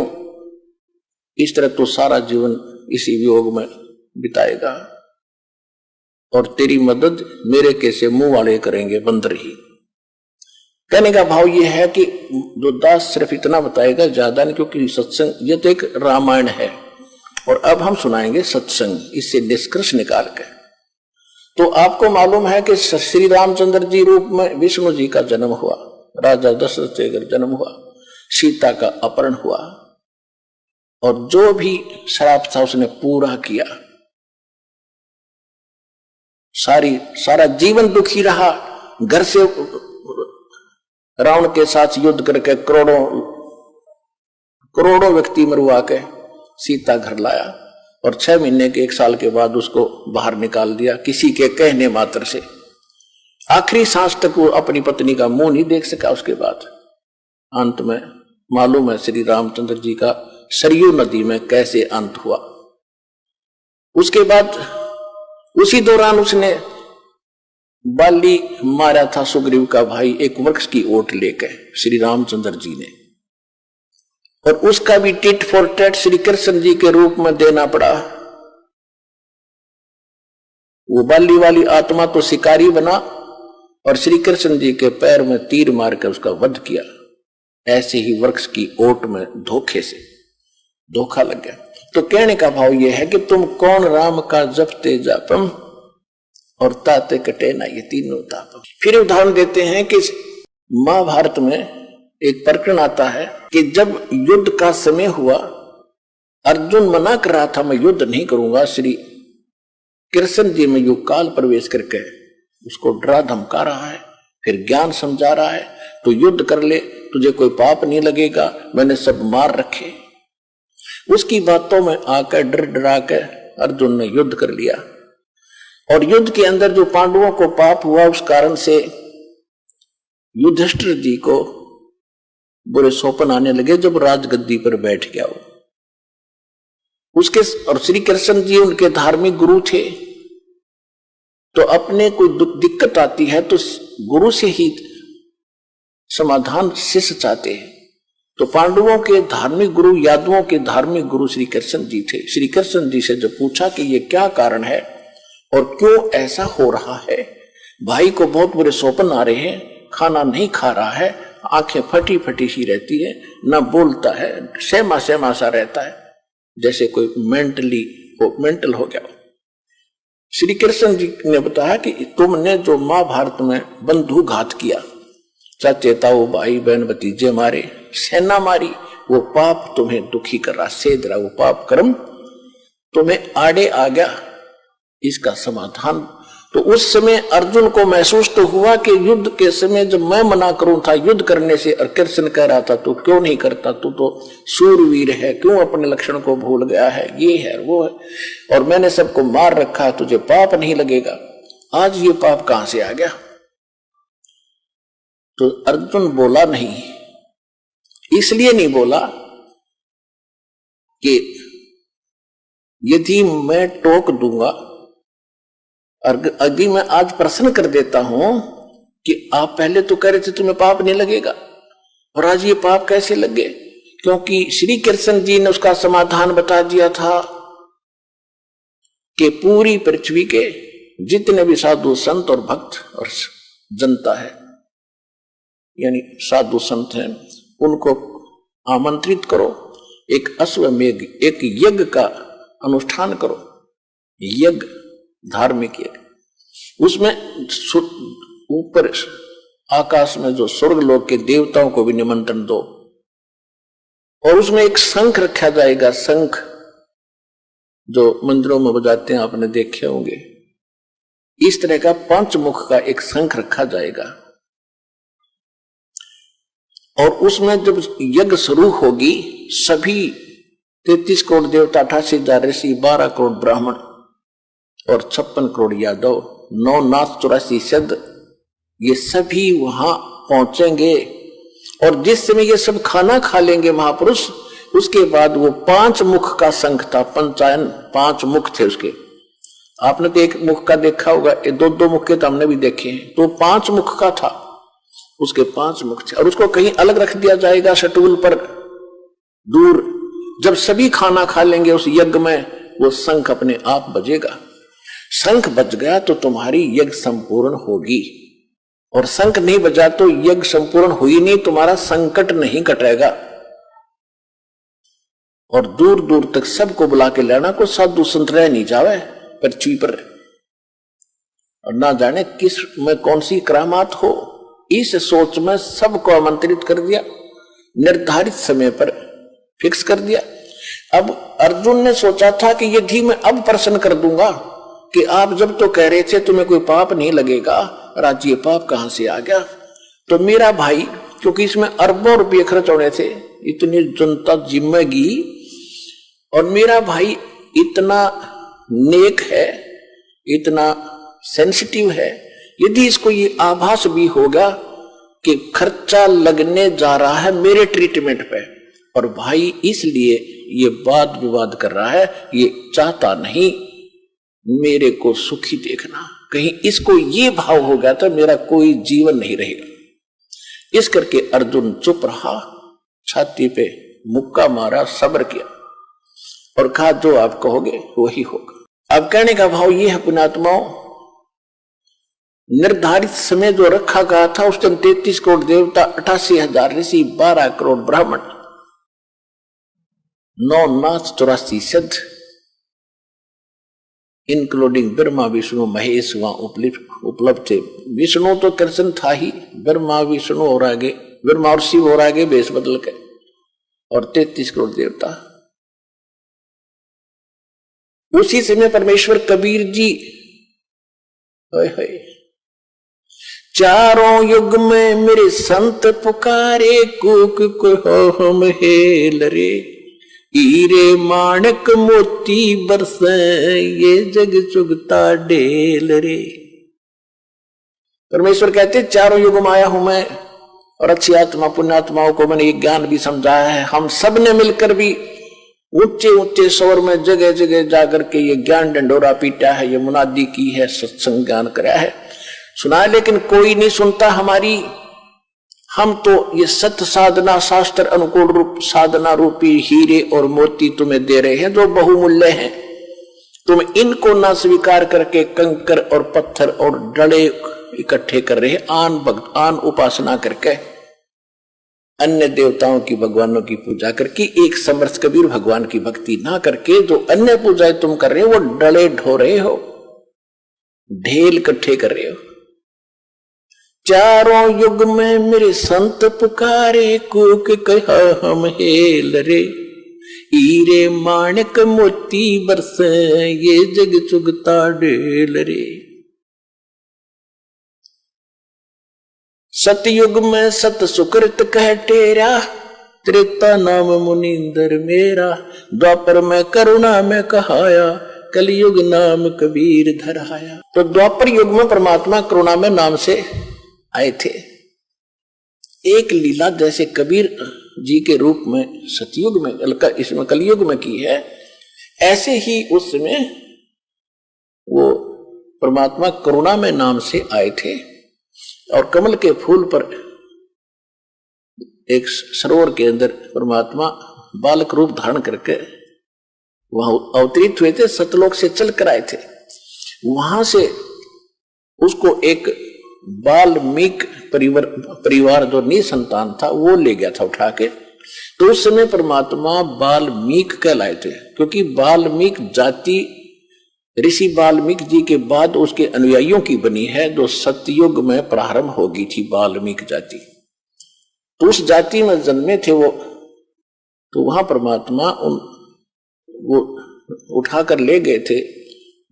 इस तरह तो सारा जीवन इसी वियोग में बिताएगा, और तेरी मदद मेरे कैसे मुंह वाले करेंगे, बंदर ही। कहने का भाव यह है कि जो दास सिर्फ इतना बताएगा, ज्यादा नहीं, क्योंकि सत्संग ये तो एक रामायण है और अब हम सुनाएंगे सत्संग, इससे निष्कर्ष निकाल के। तो आपको मालूम है कि श्री रामचंद्र जी रूप में विष्णु जी का जन्म हुआ, राजा दशरथ से जन्म हुआ, सीता का अपहरण हुआ, और जो भी श्राप था उसने पूरा किया। सारा जीवन दुखी रहा, घर से रावण के साथ युद्ध करके करोड़ों व्यक्ति मरवा के सीता घर लाया, और 6 महीने के 1 साल के बाद उसको बाहर निकाल दिया, किसी के कहने मात्र से। आखिरी सांस तक वो अपनी पत्नी का मुंह नहीं देख सका। उसके बाद अंत में मालूम है श्री रामचंद्र जी का सरयू नदी में कैसे अंत हुआ। उसके बाद उसी दौरान उसने बाली मारा था सुग्रीव का भाई एक वृक्ष की ओट लेकर श्री रामचंद्र जी ने, और उसका भी tit for tat Shri Krishna ji के रूप में देना पड़ा। वो बाली वाली आत्मा तो शिकारी बना और श्री कृष्ण जी के पैर में तीर मारकर उसका वध किया। ऐसे ही वृक्ष की ओट में धोखे से धोखा लग गया। तो कहने का भाव यह है कि तुम कौन राम का जपते जापम और ताते कटे ना ये तीनों तापम। फिर उदाहरण देते हैं कि महाभारत में एक प्रकरण आता है कि जब युद्ध का समय हुआ, अर्जुन मना कर रहा था मैं युद्ध नहीं करूंगा, श्री कृष्ण जी में युग काल प्रवेश करके उसको डरा धमका रहा है, फिर ज्ञान समझा रहा है, तो युद्ध कर ले, तुझे कोई पाप नहीं लगेगा, मैंने सब मार रखे। उसकी बातों में आकर डर डरा के अर्जुन ने युद्ध कर लिया, और युद्ध के अंदर जो पांडवों को पाप हुआ उस कारण से युधिष्ठिर जी को बुरे सौपन आने लगे। जब राजगद्दी पर बैठ गया वो उसके, और श्री कृष्ण जी उनके धार्मिक गुरु थे, तो अपने कोई दिक्कत आती है तो गुरु से ही समाधान शिष्य चाहते हैं। तो पांडवों के धार्मिक गुरु, यादवों के धार्मिक गुरु श्री कृष्ण जी थे। श्री कृष्ण जी से जब पूछा कि ये क्या कारण है और क्यों ऐसा हो रहा है, भाई को बहुत बुरे सौपन आ रहे हैं, खाना नहीं खा रहा है, आंखें फटी फटी सी रहती है, ना बोलता है, सहमा सहमा सा रहता है, जैसे कोई मेंटल हो गया। श्री कृष्ण जी ने बताया कि तुमने जो महाभारत में बंधु घात किया, चाचे ताऊ भाई बहन भतीजे मारे, सेना मारी, वो पाप तुम्हें दुखी कर रहा, सेध रहा, वो पाप कर्म तुम्हें आड़े आ गया, इसका समाधान। तो उस समय अर्जुन को महसूस तो हुआ कि युद्ध के समय जब मैं मना करूं था युद्ध करने से, और कृष्ण कह रहा था तू क्यों नहीं करता, तू तो सूरवीर है, क्यों अपने लक्षण को भूल गया है, ये है वो है, और मैंने सबको मार रखा है, तुझे पाप नहीं लगेगा, आज ये पाप कहां से आ गया। तो अर्जुन बोला नहीं, इसलिए नहीं बोला कि यदि मैं टोक दूंगा, यदि मैं आज प्रश्न कर देता हूं कि आप पहले तो कह रहे थे तुम्हें पाप नहीं लगेगा, और आज ये पाप कैसे लग गए, क्योंकि श्री कृष्ण जी ने उसका समाधान बता दिया था कि पूरी पृथ्वी के जितने भी साधु संत और भक्त और जनता है, यानी साधु संत हैं, उनको आमंत्रित करो, एक अश्वमेध, एक यज्ञ का अनुष्ठान करो, यज्ञ, धार्मिक यज्ञ। उसमें ऊपर आकाश में जो स्वर्ग लोक के देवताओं को भी निमंत्रण दो, और उसमें एक शंख रखा जाएगा, शंख जो मंदिरों में बजाते हैं, आपने देखे होंगे, इस तरह का पंचमुख का एक शंख रखा जाएगा। और उसमें जब यज्ञ शुरू होगी, सभी 33 करोड़ देवता, 88,000 ऋषि, 12 करोड़ ब्राह्मण और 56 करोड़ यादव, 9 नाथ 84 सिद्ध, ये सभी वहां पहुंचेंगे। और जिस समय ये सब खाना खा लेंगे महापुरुष, उसके बाद वो 5 मुख का शंख था, पंचायन 5 मुख थे उसके। आपने तो एक मुख का देखा होगा, 2-2 मुख के तो हमने भी देखे हैं, तो 5 मुख का था, उसके 5 मुख थे। और उसको कहीं अलग रख दिया जाएगा शटूल पर दूर। जब सभी खाना खा लेंगे उस यज्ञ में, वो शंख अपने आप बजेगा। शंख बज गया तो तुम्हारी यज्ञ संपूर्ण होगी, और शंख नहीं बजा तो यज्ञ संपूर्ण हुई नहीं, तुम्हारा संकट नहीं कटेगा। और दूर दूर तक सबको बुला के लेना, को साधु संत रह नहीं जावे पृथ्वी पर, और ना जाने किस में कौन सी करामात हो, इस सोच में सबको आमंत्रित कर दिया, निर्धारित समय पर फिक्स कर दिया। अब अर्जुन ने सोचा था कि यदि मैं अब प्रश्न कर दूंगा कि आप जब तो कह रहे थे तुम्हें कोई पाप नहीं लगेगा, आज ये पाप कहां से आ गया, तो मेरा भाई, क्योंकि इसमें अरबों रुपये खर्च होने थे, इतनी जनता जिम्मेगी, और मेरा भाई इतना नेक है, इतना सेंसिटिव है, यदि इसको ये आभास भी होगा कि खर्चा लगने जा रहा है मेरे ट्रीटमेंट पे, और भाई इसलिए ये वाद विवाद कर रहा है, ये चाहता नहीं मेरे को सुखी देखना। कहीं इसको ये भाव हो गया तो मेरा कोई जीवन नहीं रहेगा। इस करके अर्जुन चुप रहा, छाती पे मुक्का मारा, सब्र किया और कहा जो आप कहोगे वही होगा। अब कहने का भाव ये है पुण्यात्माओं, निर्धारित समय जो रखा गया था उस दिन 33 करोड़ देवता, 88,000 ऋषि, 12 करोड़ ब्राह्मण, 9 नाथ, 84 सिद्ध, इंक्लूडिंग ब्रह्मा विष्णु महेश वहां उपलब्ध थे। विष्णु तो कृष्ण था ही, ब्रह्मा विष्णु और आगे ब्रह्मा और शिव और आगे बेस बदल के, और 33 करोड़ देवता। उसी समय परमेश्वर कबीर जी चारों युग में मेरे संत पुकारे, कूक को हम हेल रे, हीरे माणक मोती बरसे, ये जग चुगता ढेल रे। परमेश्वर कहते चारों युग में आया हूं मैं, और अच्छी आत्मा पुण्यात्माओं को मैंने ये ज्ञान भी समझाया है। हम सब ने मिलकर भी ऊंचे ऊंचे स्वर में जगह जगह जाकर के ये ज्ञान डंडोरा पीटा है, ये मुनादी की है, सत्संग ज्ञान कराया है, सुना है, लेकिन कोई नहीं सुनता हमारी। हम तो ये सत्य साधना शास्त्र अनुकूल रूप साधना रूपी हीरे और मोती तुम्हें दे रहे हैं जो बहुमूल्य हैं। तुम इनको ना स्वीकार करके कंकर और पत्थर और डले इकट्ठे कर रहे हैं, आन उपासना करके, अन्य देवताओं की भगवानों की पूजा करके, एक समर्थ कबीर भगवान की भक्ति ना करके जो अन्य पूजाएं तुम कर रहे हो वो डले ढो रहे हो, ढेल इकट्ठे कर रहे हो। चारों युग में मेरे संत पुकारे, कूक कहा हम हेल रे, हीरे माणक मोती बरसे, ये जग चुगता ढेल रे। सतयुग में सत सुकृत कह टेरा, त्रेता नाम मुनिंदर मेरा, द्वापर में करुणा में कहाया, कलयुग नाम कबीर धराया। तो द्वापर युग में परमात्मा करुणा में नाम से आए थे। एक लीला जैसे कबीर जी के रूप में सतयुग में, इसमें कलयुग में की है, ऐसे ही उस समय वो परमात्मा करुणा में नाम से आए थे। और कमल के फूल पर एक सरोवर के अंदर परमात्मा बालक रूप धारण करके वहां अवतरित हुए थे, सतलोक से चल कर आए थे। वहां से उसको एक बाल्मीक परिवार जो निसंतान था वो ले गया था उठा के। तो उस समय परमात्मा बाल्मीक कहलाए थे, क्योंकि बाल्मीक जाति ऋषि वाल्मीकि जी के बाद उसके अनुयायियों की बनी है, जो सतयुग में प्रारंभ होगी थी वाल्मीकि जाति। तो उस जाति में जन्मे थे वो, तो वहां परमात्मा वो उठाकर ले गए थे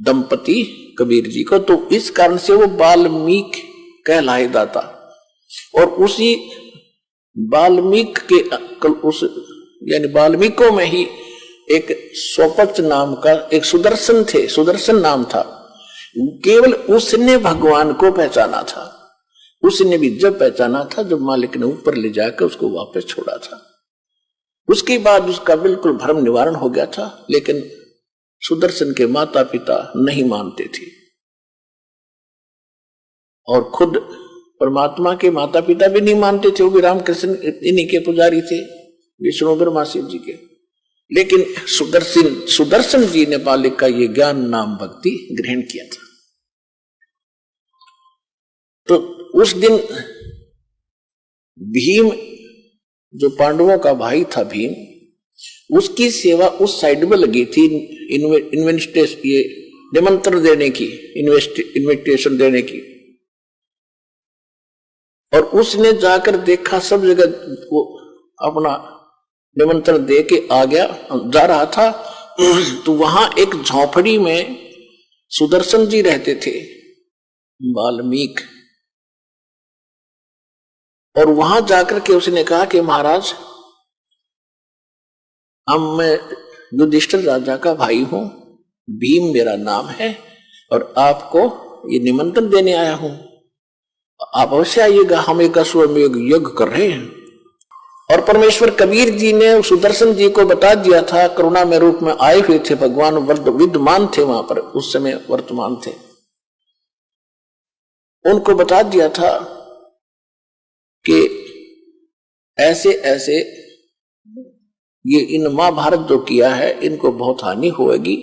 दंपति कबीर जी को। तो इस कारण से वो वाल्मीकि कहलाए दाता। और उसी वाल्मीकि के उस यानी वाल्मीकियों में ही एक स्वपच नाम का एक सुदर्शन थे, सुदर्शन नाम था। केवल उसने भगवान को पहचाना था। उसने भी जब पहचाना था जब मालिक ने ऊपर ले जाकर उसको वापस छोड़ा था। उसके बाद उसका बिल्कुल भ्रम निवारण हो गया था। लेकिन सुदर्शन के माता पिता नहीं मानते थे, और खुद परमात्मा के माता पिता भी नहीं मानते थे। वो भी रामकृष्ण इन्हीं के पुजारी थे, विष्णु ब्रह्मा शिव जी के। लेकिन सुदर्शन जी ने बालिक का ये ज्ञान नाम भक्ति ग्रहण किया था। तो उस दिन भीम जो पांडवों का भाई था भीम, उसकी सेवा उस साइड में लगी थी ये निमंत्रण देने की, इन्विटेशन देने की। और उसने जाकर देखा सब जगह वो अपना निमंत्रण दे के आ गया, जा रहा था। तो वहां एक झोपड़ी में सुदर्शन जी रहते थे, वाल्मीकि। और वहां जाकर के उसने कहा कि महाराज, मैं युधिष्ठिर राजा का भाई हूं, भीम मेरा नाम है, और आपको ये निमंत्रण देने आया हूं, आप अवश्य आइएगा। हम एक अश्वमेध यज्ञ कर रहे हैं। और परमेश्वर कबीर जी ने सुदर्शन जी को बता दिया था, करुणा में रूप में आए हुए थे भगवान, विद्यमान थे वहां पर, उस समय वर्तमान थे, उनको बता दिया था कि ऐसे ऐसे ये इन महाभारत जो किया है इनको बहुत हानि होगी,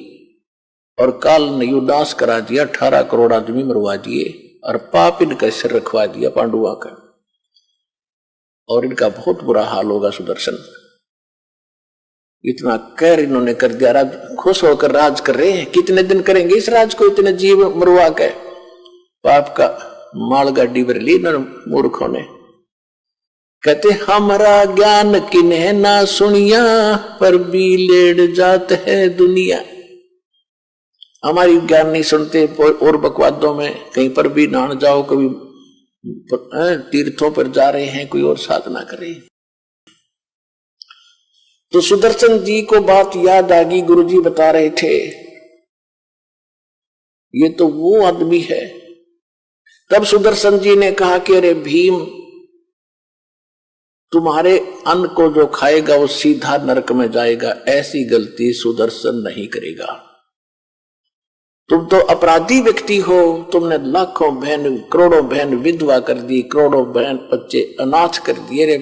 और काल ने युदास करा दिया, 18 करोड़ आदमी मरवा दिए और पाप इनका सिर रखवा दिया पांडुआ का, और इनका बहुत बुरा हाल होगा सुदर्शन। इतना कहर इन्होंने कर दिया, राज खुश होकर राज कर रहे हैं, कितने दिन करेंगे इस राज को, इतने जीव मरवा के, पाप का मालगाड़ी भर ली मूर्खों ने। कहते हमारा ज्ञान किन्हें ना सुनिया, पर भी लेड़ जात है दुनिया। हमारी ज्ञान नहीं सुनते, और बकवादों में कहीं पर भी नहाने जाओ, कभी तीर्थों पर जा रहे हैं, कोई और साधना कर रहे हैं। तो सुदर्शन जी को बात याद आ गई, गुरुजी बता रहे थे ये तो वो आदमी है। तब सुदर्शन जी ने कहा कि अरे भीम, तुम्हारे अन्न को जो खाएगा वो सीधा नरक में जाएगा, ऐसी गलती सुदर्शन नहीं करेगा। तुम तो अपराधी व्यक्ति हो, तुमने लाखों बहन करोड़ों बहन विधवा कर दी, करोड़ों बहन बच्चे अनाथ कर दिए रे,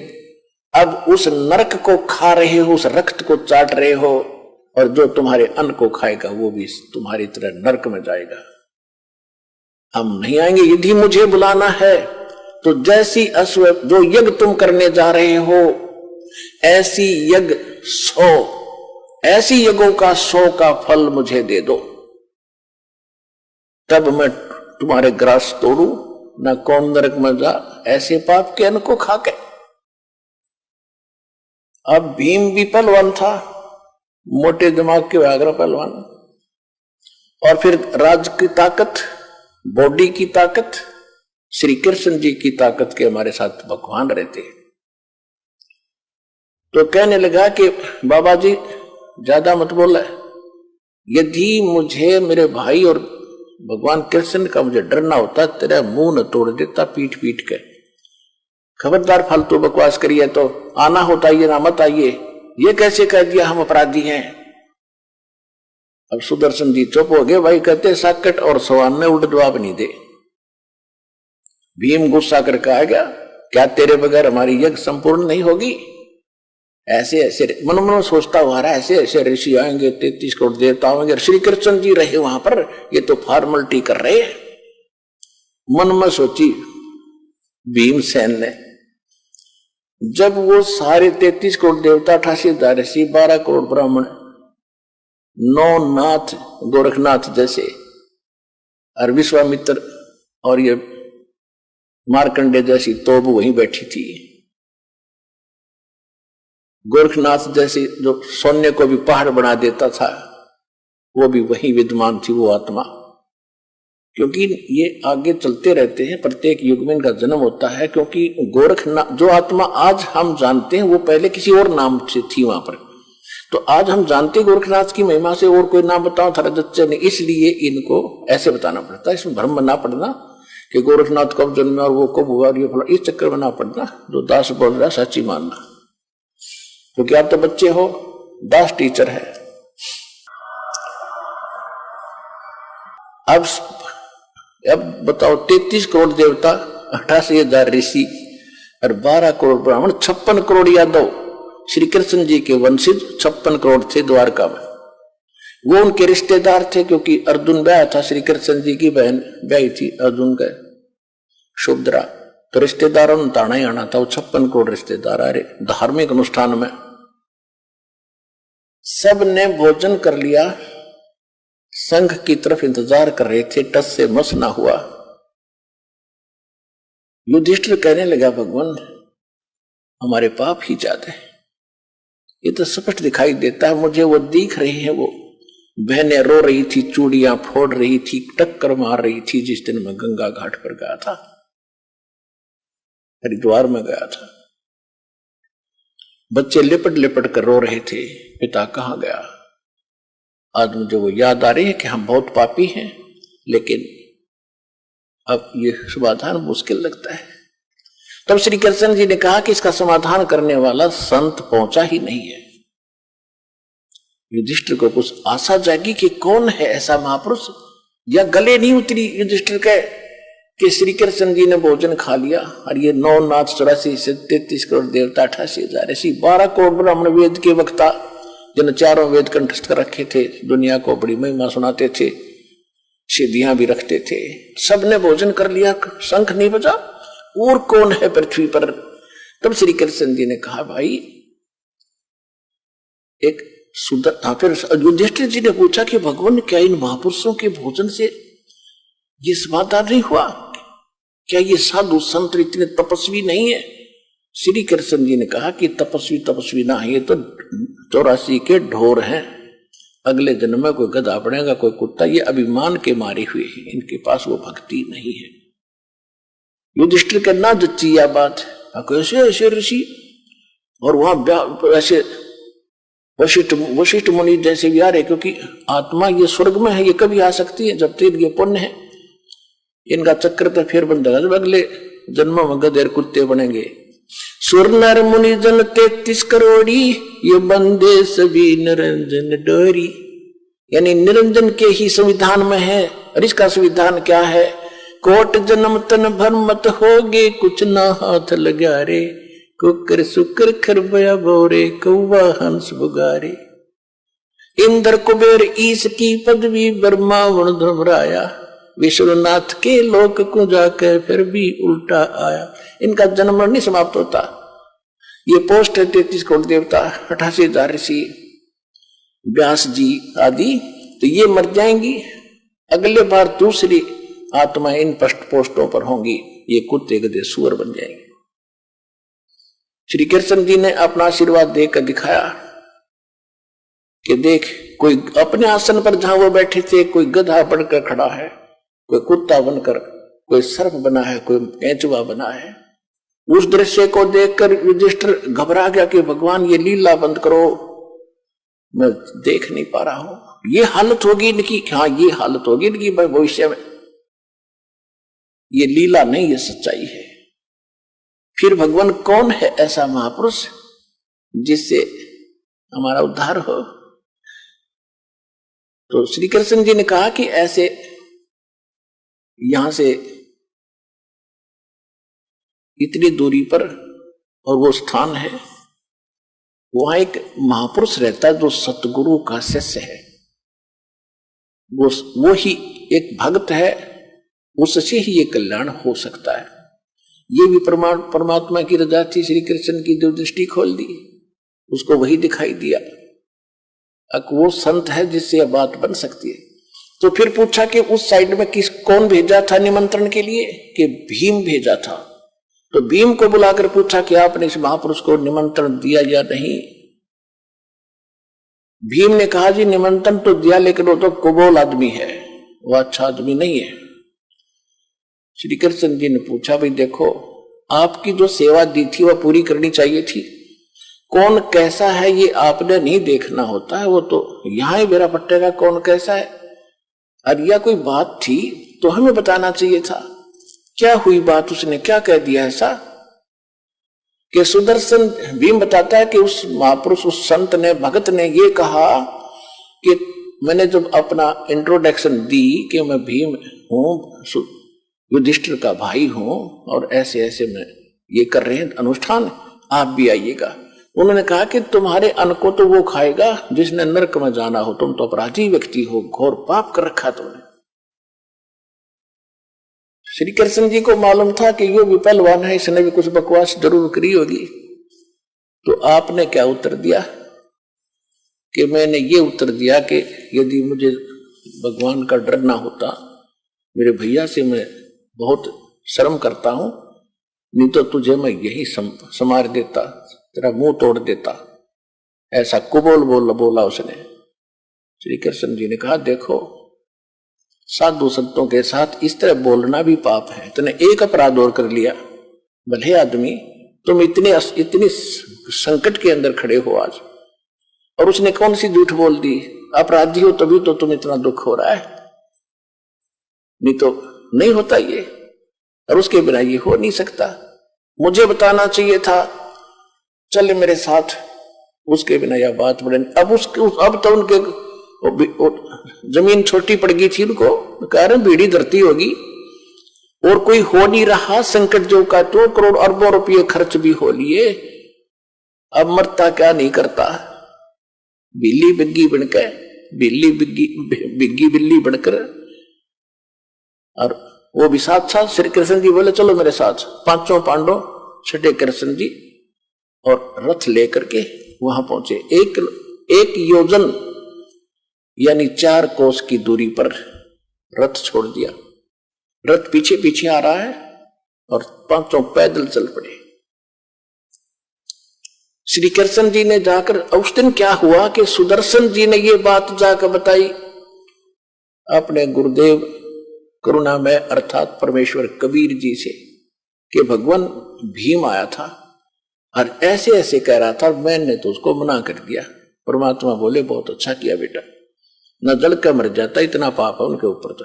अब उस नरक को खा रहे हो, उस रक्त को चाट रहे हो, और जो तुम्हारे अन्न को खाएगा वो भी तुम्हारी तरह नरक में जाएगा। हम नहीं आएंगे, यदि मुझे बुलाना है तो जैसी अश्व जो यज्ञ तुम करने जा रहे हो, ऐसी यज्ञ 100, ऐसी यज्ञों का 100 का फल मुझे दे दो, तब मैं तुम्हारे ग्रास तोड़ू, न कौन नरक में जा, ऐसे पाप के अन्न को खाके। अब भीम भी पहलवान था, मोटे दिमाग के व्याघ्र पहलवान, और फिर राज की ताकत, बॉडी की ताकत, श्री कृष्ण जी की ताकत के हमारे साथ भगवान रहते। तो कहने लगा कि बाबा जी ज्यादा मत बोला, यदि मुझे मेरे भाई और भगवान कृष्ण का मुझे डरना होता, तेरा मुंह न तोड़ देता पीट पीट के। खबरदार फालतू बकवास करिए, तो आना होता ये ना मत आइए, ये कैसे कह दिया हम अपराधी हैं। अब सुदर्शन जी चुप हो गए। भाई कहते साकट और सवान में उल्टा जवाब नहीं दे। भीम गुस्सा करके आ गया, क्या तेरे बगैर हमारी यज्ञ संपूर्ण नहीं होगी? ऐसे ऐसे मन मन सोचता हुआ रहा, ऐसे ऐसे ऋषि आएंगे, 33 करोड़ देवता आएंगे, श्री कृष्ण जी रहे वहां पर, ये तो फॉर्मेलिटी कर रहे हैं। मन में सोची भीमसेन ने, जब वो सारे 33 करोड़ देवता, 88,000 ऋषि, 12 करोड़ ब्राह्मण, 9 नाथ गोरखनाथ जैसे, और विश्वामित्र और ये मार्कंडे जैसी तोब वहीं बैठी थी, गोरखनाथ जैसी जो सोने को भी पहाड़ बना देता था वो भी वहीं विद्यमान थी वो आत्मा। क्योंकि ये आगे चलते रहते हैं, प्रत्येक युग में इनका जन्म होता है, क्योंकि गोरखनाथ जो आत्मा आज हम जानते हैं वो पहले किसी और नाम से थी वहां पर। तो आज हम जानते गोरखनाथ की महिमा से, और कोई नाम बताओ थारा जच्चे ने, इसलिए इनको ऐसे बताना पड़ता है। इसमें भ्रम ना पड़ना कि गोरखनाथ कब जन्मे और वो कब हुआ, ये इस चक्कर में ना पड़ना। जो दास बोल रहा सच्ची मानना, क्योंकि आप तो बच्चे हो, दास टीचर है। अब बताओ, 33 करोड़ देवता, 88,000 ऋषि और 12 करोड़ ब्राह्मण, 56 करोड़ यादव, श्री कृष्ण जी के वंशज 56 करोड़ थे द्वारका में। वो उनके रिश्तेदार थे, क्योंकि अर्जुन ब्याह था, श्री कृष्ण जी की बहन ब्याही थी अर्जुन का शुभद्रा, तो रिश्तेदारों ने ताना ही आना था। वो 56 करोड़ रिश्तेदार आ रहे। धार्मिक अनुष्ठान में सब ने भोजन कर लिया, संघ की तरफ इंतजार कर रहे थे, टस से मस ना हुआ। युधिष्ठिर कहने लगा, भगवान हमारे पाप ही ज्यादा है, ये तो स्पष्ट दिखाई देता है मुझे। वो दिख रहे हैं, वो बहनें रो रही थी, चूड़ियां फोड़ रही थी, टक्कर मार रही थी। जिस दिन मैं गंगा घाट पर गया था, हरिद्वार में गया था, बच्चे लिपट लिपट कर रो रहे थे, पिता कहाँ गया। आज मुझे वो याद आ रही है कि हम बहुत पापी हैं, लेकिन अब ये समाधान मुश्किल लगता है। तब श्री कृष्ण जी ने कहा कि इसका समाधान करने वाला संत पहुंचा ही नहीं है। युधिष्ठिर को कुछ आशा जागी कि कौन है ऐसा महापुरुष, या गले नहीं उतरी युधिष्ठिर के कि श्री कृष्ण जी ने भोजन खा लिया और ये 9 नाथ 84 से 33 करोड़ देवता 88,000 ऐसी 12 करोड़ ब्राह्मण वेद के वक्ता जिन चारों वेद कंठस्थ कर रखे थे, दुनिया को बड़ी महिमा सुनाते थे, सिद्धियां भी रखते थे, सबने भोजन कर लिया, शंख नहीं बजा, और कौन है पृथ्वी पर। तब श्री कृष्ण जी ने कहा भाई एक सुधर। फिर युधिष्ठिर जी ने पूछा कि भगवान क्या इन महापुरुषों के भोजन से ये समाधान नहीं हुआ, क्या ये साधु संत इतने तपस्वी नहीं है? श्री कृष्ण जी ने कहा कि तपस्वी ना है, ये तो 84 के ढोर हैं, अगले जन्म में कोई गधा बनेगा, कोई कुत्ता, ये अभिमान के मारे हुए हैं, इनके पास वो भक्ति नहीं है। युधिष्ठिर के ना जच्ची यह बात, कैसे ऐसे ऋषि और वहां ऐसे वशिष्ठ मुनि जैसे भी आ रहे, क्योंकि आत्मा ये स्वर्ग में है, ये कभी आ सकती है जब तक ये पुण्य है, इनका चक्र तो फिर बन जाएगा जब अगले जन्मों में गधेर कुत्ते बनेंगे। सुर नर मुनि जन 33 करोड़ी, ये बंदे सभी निरंजन डोरी, यानी निरंजन के ही संविधान में है। और इसका संविधान क्या है? कोट जन्म तन भर मत होगे, कुछ ना हाथ लगा रे, कुकर सुकर खरबया बोरे, कौवा हंस बुगारे। इंद्र कुबेर ईश की पदवी, ब्रह्मा वरुण धर्मराया, विश्वनाथ के लोक को जाकर फिर भी उल्टा आया। इनका जन्म नहीं समाप्त होता। ये पोस्ट है 33 करोड़ देवता, 88,000 ऋषि, व्यास जी आदि, तो ये मर जाएंगी, अगले बार दूसरी आत्मा इन पोस्टों पर होंगी, ये कुत्ते गधे सुअर बन जाएंगे। श्री कृष्ण जी ने अपना आशीर्वाद देकर दिखाया कि देख, कोई अपने आसन पर जहां वो बैठे थे, कोई गधा बनकर खड़ा है, कोई कुत्ता बनकर, कोई सर्प बना है, कोई केंचुआ बना है। उस दृश्य को देखकर युधिष्ठिर घबरा गया कि भगवान ये लीला बंद करो, मैं देख नहीं पा रहा हूं, ये हालत होगी इनकी। हाँ, ये हालत होगी इनकी भविष्य में, ये लीला नहीं, ये सच्चाई है। फिर भगवान कौन है ऐसा महापुरुष जिससे हमारा उद्धार हो? तो श्री कृष्ण जी ने कहा कि ऐसे यहां से इतनी दूरी पर और वो स्थान है, वहां एक महापुरुष रहता है जो सतगुरु का शिष्य है, वो ही एक भक्त है, उससे ही ये कल्याण हो सकता है। ये भी परमात्मा की रजा थी। श्री कृष्ण की जो दृष्टि खोल दी, उसको वही दिखाई दिया, अब वो संत है जिससे यह बात बन सकती है। तो फिर पूछा कि उस साइड में कौन भेजा था निमंत्रण के लिए? कि भीम भेजा था। तो भीम को बुलाकर पूछा कि आपने इस महापुरुष को निमंत्रण दिया या नहीं? भीम ने कहा जी निमंत्रण तो दिया, लेकिन वो तो कुबोल आदमी है, वो अच्छा आदमी नहीं है। श्री कृष्ण जी ने पूछा भाई देखो, आपकी जो सेवा दी थी वह पूरी करनी चाहिए थी, कौन कैसा है ये आपने नहीं देखना होता है, वो तो यहां ही बेरा पट्टेगा कौन कैसा है। और यह कोई बात थी तो हमें बताना चाहिए था। क्या हुई बात, उसने क्या कह दिया ऐसा कि सुदर्शन भीम बताता है कि उस महापुरुष, उस संत ने, भगत ने ये कहा कि मैंने जब अपना इंट्रोडक्शन दी कि मैं भीम हूं, युधिष्ठिर का भाई हूं, और ऐसे ऐसे में ये कर रहे हैं अनुष्ठान, आप भी आइएगा। उन्होंने कहा कि तुम्हारे अन्न को तो वो खाएगा जिसने नरक में जाना हो, तुम तो अपराधी व्यक्ति हो, घोर पाप कर रखा तुमने। श्री कृष्ण जी को मालूम था कि ये विपलवान है, इसने भी कुछ बकवास जरूर करी होगी। तो आपने क्या उत्तर दिया? कि मैंने ये उत्तर दिया कि यदि मुझे भगवान का डर ना होता, मेरे भैया से मैं बहुत शर्म करता हूं, नहीं तो तुझे मैं यही समार देता, तेरा मुंह तोड़ देता। ऐसा कुबोल बोला उसने। श्री कृष्ण जी ने कहा देखो, साधु संतों के साथ इस तरह बोलना भी पाप है। तूने एक अपराध और कर लिया, भले आदमी, तुम इतनी संकट के अंदर खड़े हो आज, और उसने कौन सी झूठ बोल दी? अपराधी हो तभी तो तुम इतना दुख हो रहा है, नहीं तो नहीं होता ये, और उसके बिना ये हो नहीं सकता। मुझे बताना चाहिए था, चल मेरे साथ, उसके बिना यह बात बढ़े। अब तो उनके जमीन छोटी पड़ गई थी, उनको कह रहे बीड़ी धरती होगी और कोई हो नहीं रहा, संकट जो का तो करोड़ अरबों रुपये खर्च भी हो लिए, अब मरता क्या नहीं करता, बिल्ली बिग्गी बनकर, बिल्ली बिग्गी बिल्ली बनकर। और वो भी साथ साथ श्री कृष्ण जी बोले चलो मेरे साथ, पांचों पांडव छठे कृष्ण जी और रथ लेकर के वहां पहुंचे। एक योजन यानी 4 कोस की दूरी पर रथ छोड़ दिया, रथ पीछे पीछे आ रहा है और पांचों पैदल चल पड़े। श्री कृष्ण जी ने जाकर, उस दिन क्या हुआ कि सुदर्शन जी ने ये बात जाकर बताई अपने गुरुदेव करुणामय अर्थात परमेश्वर कबीर जी से कि भगवान भीम आया था और ऐसे ऐसे कह रहा था, मैंने तो उसको मना कर दिया। परमात्मा बोले बहुत अच्छा किया बेटा, न जल कर मर जाता, इतना पाप है उनके ऊपर, तो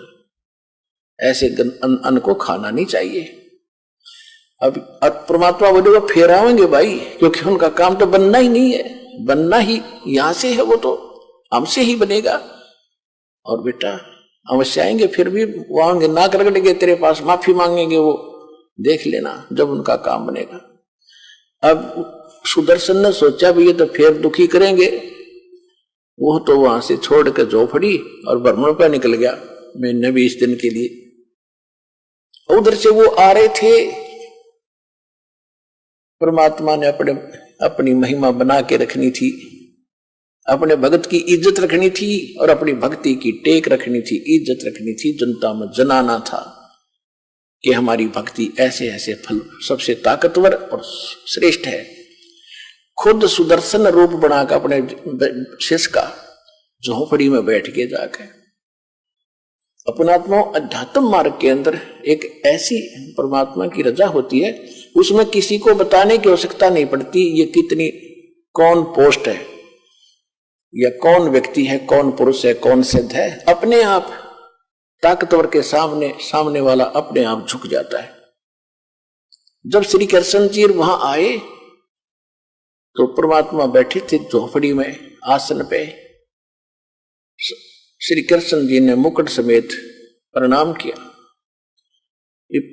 ऐसे अन्न को खाना नहीं चाहिए। अब परमात्मा बोले वो फेर आवेंगे भाई, क्योंकि उनका काम तो बनना ही नहीं है, बनना ही यहां से है, वो तो हमसे ही बनेगा। और बेटा अवश्य आएंगे, फिर भी वो आएंगे, नाक रगड़ेंगे तेरे पास, माफी मांगेंगे, वो देख लेना जब उनका काम बनेगा। अब सुदर्शन ने सोचा भी ये तो फिर दुखी करेंगे, वो तो वहां से छोड़ के झोपड़ी और भ्रमण पर निकल गया मैंने भी इस दिन के लिए। उधर से वो आ रहे थे, परमात्मा ने अपनी महिमा बना के रखनी थी, अपने भगत की इज्जत रखनी थी और अपनी भक्ति की टेक रखनी थी, इज्जत रखनी थी, जनता में जनाना था कि हमारी भक्ति ऐसे ऐसे फल सबसे ताकतवर और श्रेष्ठ है। खुद सुदर्शन रूप बनाकर अपने शिष्य का झोपड़ी में बैठ के जाकर अपनात्मा अध्यात्म मार्ग के अंदर एक ऐसी परमात्मा की रजा होती है, उसमें किसी को बताने की आवश्यकता नहीं पड़ती ये कितनी कौन पोस्ट है या कौन व्यक्ति है, कौन पुरुष है, कौन सिद्ध है। अपने आप ताकतवर के सामने वाला अपने आप झुक जाता है। जब श्री कृष्ण जी वहां आए तो परमात्मा बैठे थे झोपड़ी में आसन पे। श्री कृष्ण जी ने मुकुट समेत प्रणाम किया।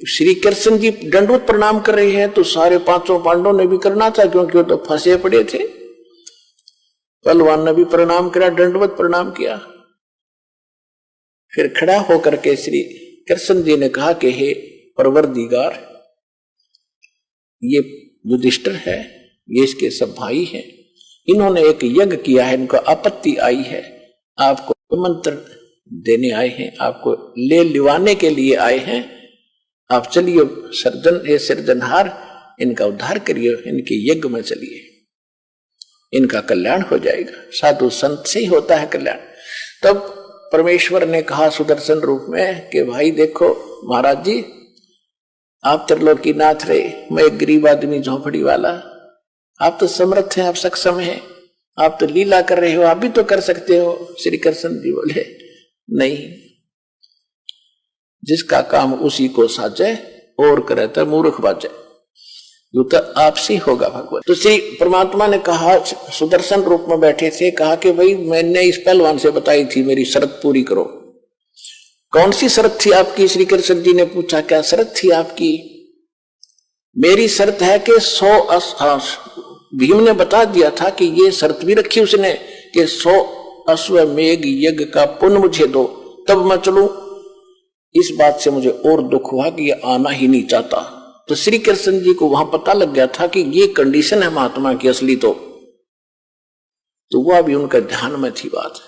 श्री कृष्ण जी दंडवत प्रणाम कर रहे हैं तो सारे पांचों पांडवों ने भी करना था, क्योंकि वो तो फंसे पड़े थे। पहलवान ने भी प्रणाम किया, दंडवत प्रणाम किया। फिर खड़ा होकर के श्री कृष्ण जी ने कहा कि हे परवरदिगार, ये युधिष्ठिर है, ये इसके सब भाई हैं, इन्होंने एक यज्ञ किया है, इनको आपत्ति आई है, आपको मंत्र देने आए हैं, आपको ले लिवाने के लिए आए हैं। आप चलिए सिरजनहार, इनका उद्धार करिए, इनके यज्ञ में चलिए, इनका कल्याण हो जाएगा। साधु संत से ही होता है कल्याण। तब परमेश्वर ने कहा सुदर्शन रूप में कि भाई देखो महाराज जी, आप त्रिलोकीनाथ रहे, मैं एक गरीब आदमी झोपड़ी वाला, आप तो समर्थ हैं, आप सक्षम हैं, आप तो लीला कर रहे हो, आप भी तो कर सकते हो। श्री कृष्ण जी बोले नहीं, जिसका काम उसी को साजे और करे तो मूर्ख बाजे, यो तो आपसे होगा भगवान। तो श्री परमात्मा ने कहा, सुदर्शन रूप में बैठे थे, कहा कि भाई मैंने इस पहलवान से बताई थी मेरी शर्त पूरी करो। कौन सी शर्त थी आपकी? श्री कृष्ण जी ने पूछा क्या शर्त थी आपकी? मेरी शर्त है कि 100 भीम ने बता दिया था कि ये शर्त भी रखी उसने कि 100 अश्वमेघ यज्ञ का पुण्य मुझे दो, तब मैं चलूं। इस बात से मुझे और दुख हुआ कि ये आना ही नहीं चाहता। तो श्री कृष्ण जी को वहां पता लग गया था कि ये कंडीशन है महात्मा की असली, तो वह भी उनका ध्यान में थी बात।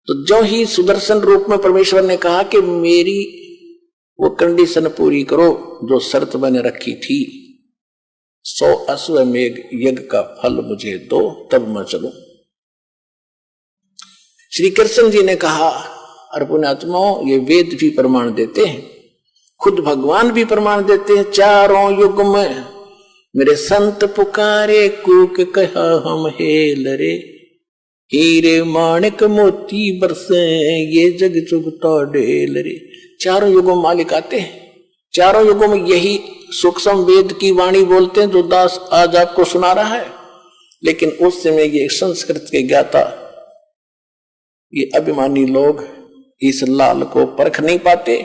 तो जो ही सुदर्शन रूप में परमेश्वर ने कहा कि मेरी वो कंडीशन पूरी करो जो शर्त मैंने रखी थी, 100 अश्वमेघ यज्ञ का फल मुझे दो, तब मैं चलूं। श्री कृष्ण जी ने कहा, अरे पुण्यात्माओं, ये वेद भी प्रमाण देते हैं, खुद भगवान भी प्रमाण देते हैं। चारों युग में मेरे संत पुकारे, कूक कहा हम हेल रे, हीरे माणिक मोती बरसे, ये जग चुगता ढेल रे। चारों युगों मालिक आते हैं, चारों युगों में यही सूक्ष्म वेद की वाणी बोलते हैं जो दास आज आपको सुना रहा है। लेकिन उस समय ये संस्कृत के ज्ञाता, ये अभिमानी लोग इस लाल को परख नहीं पाते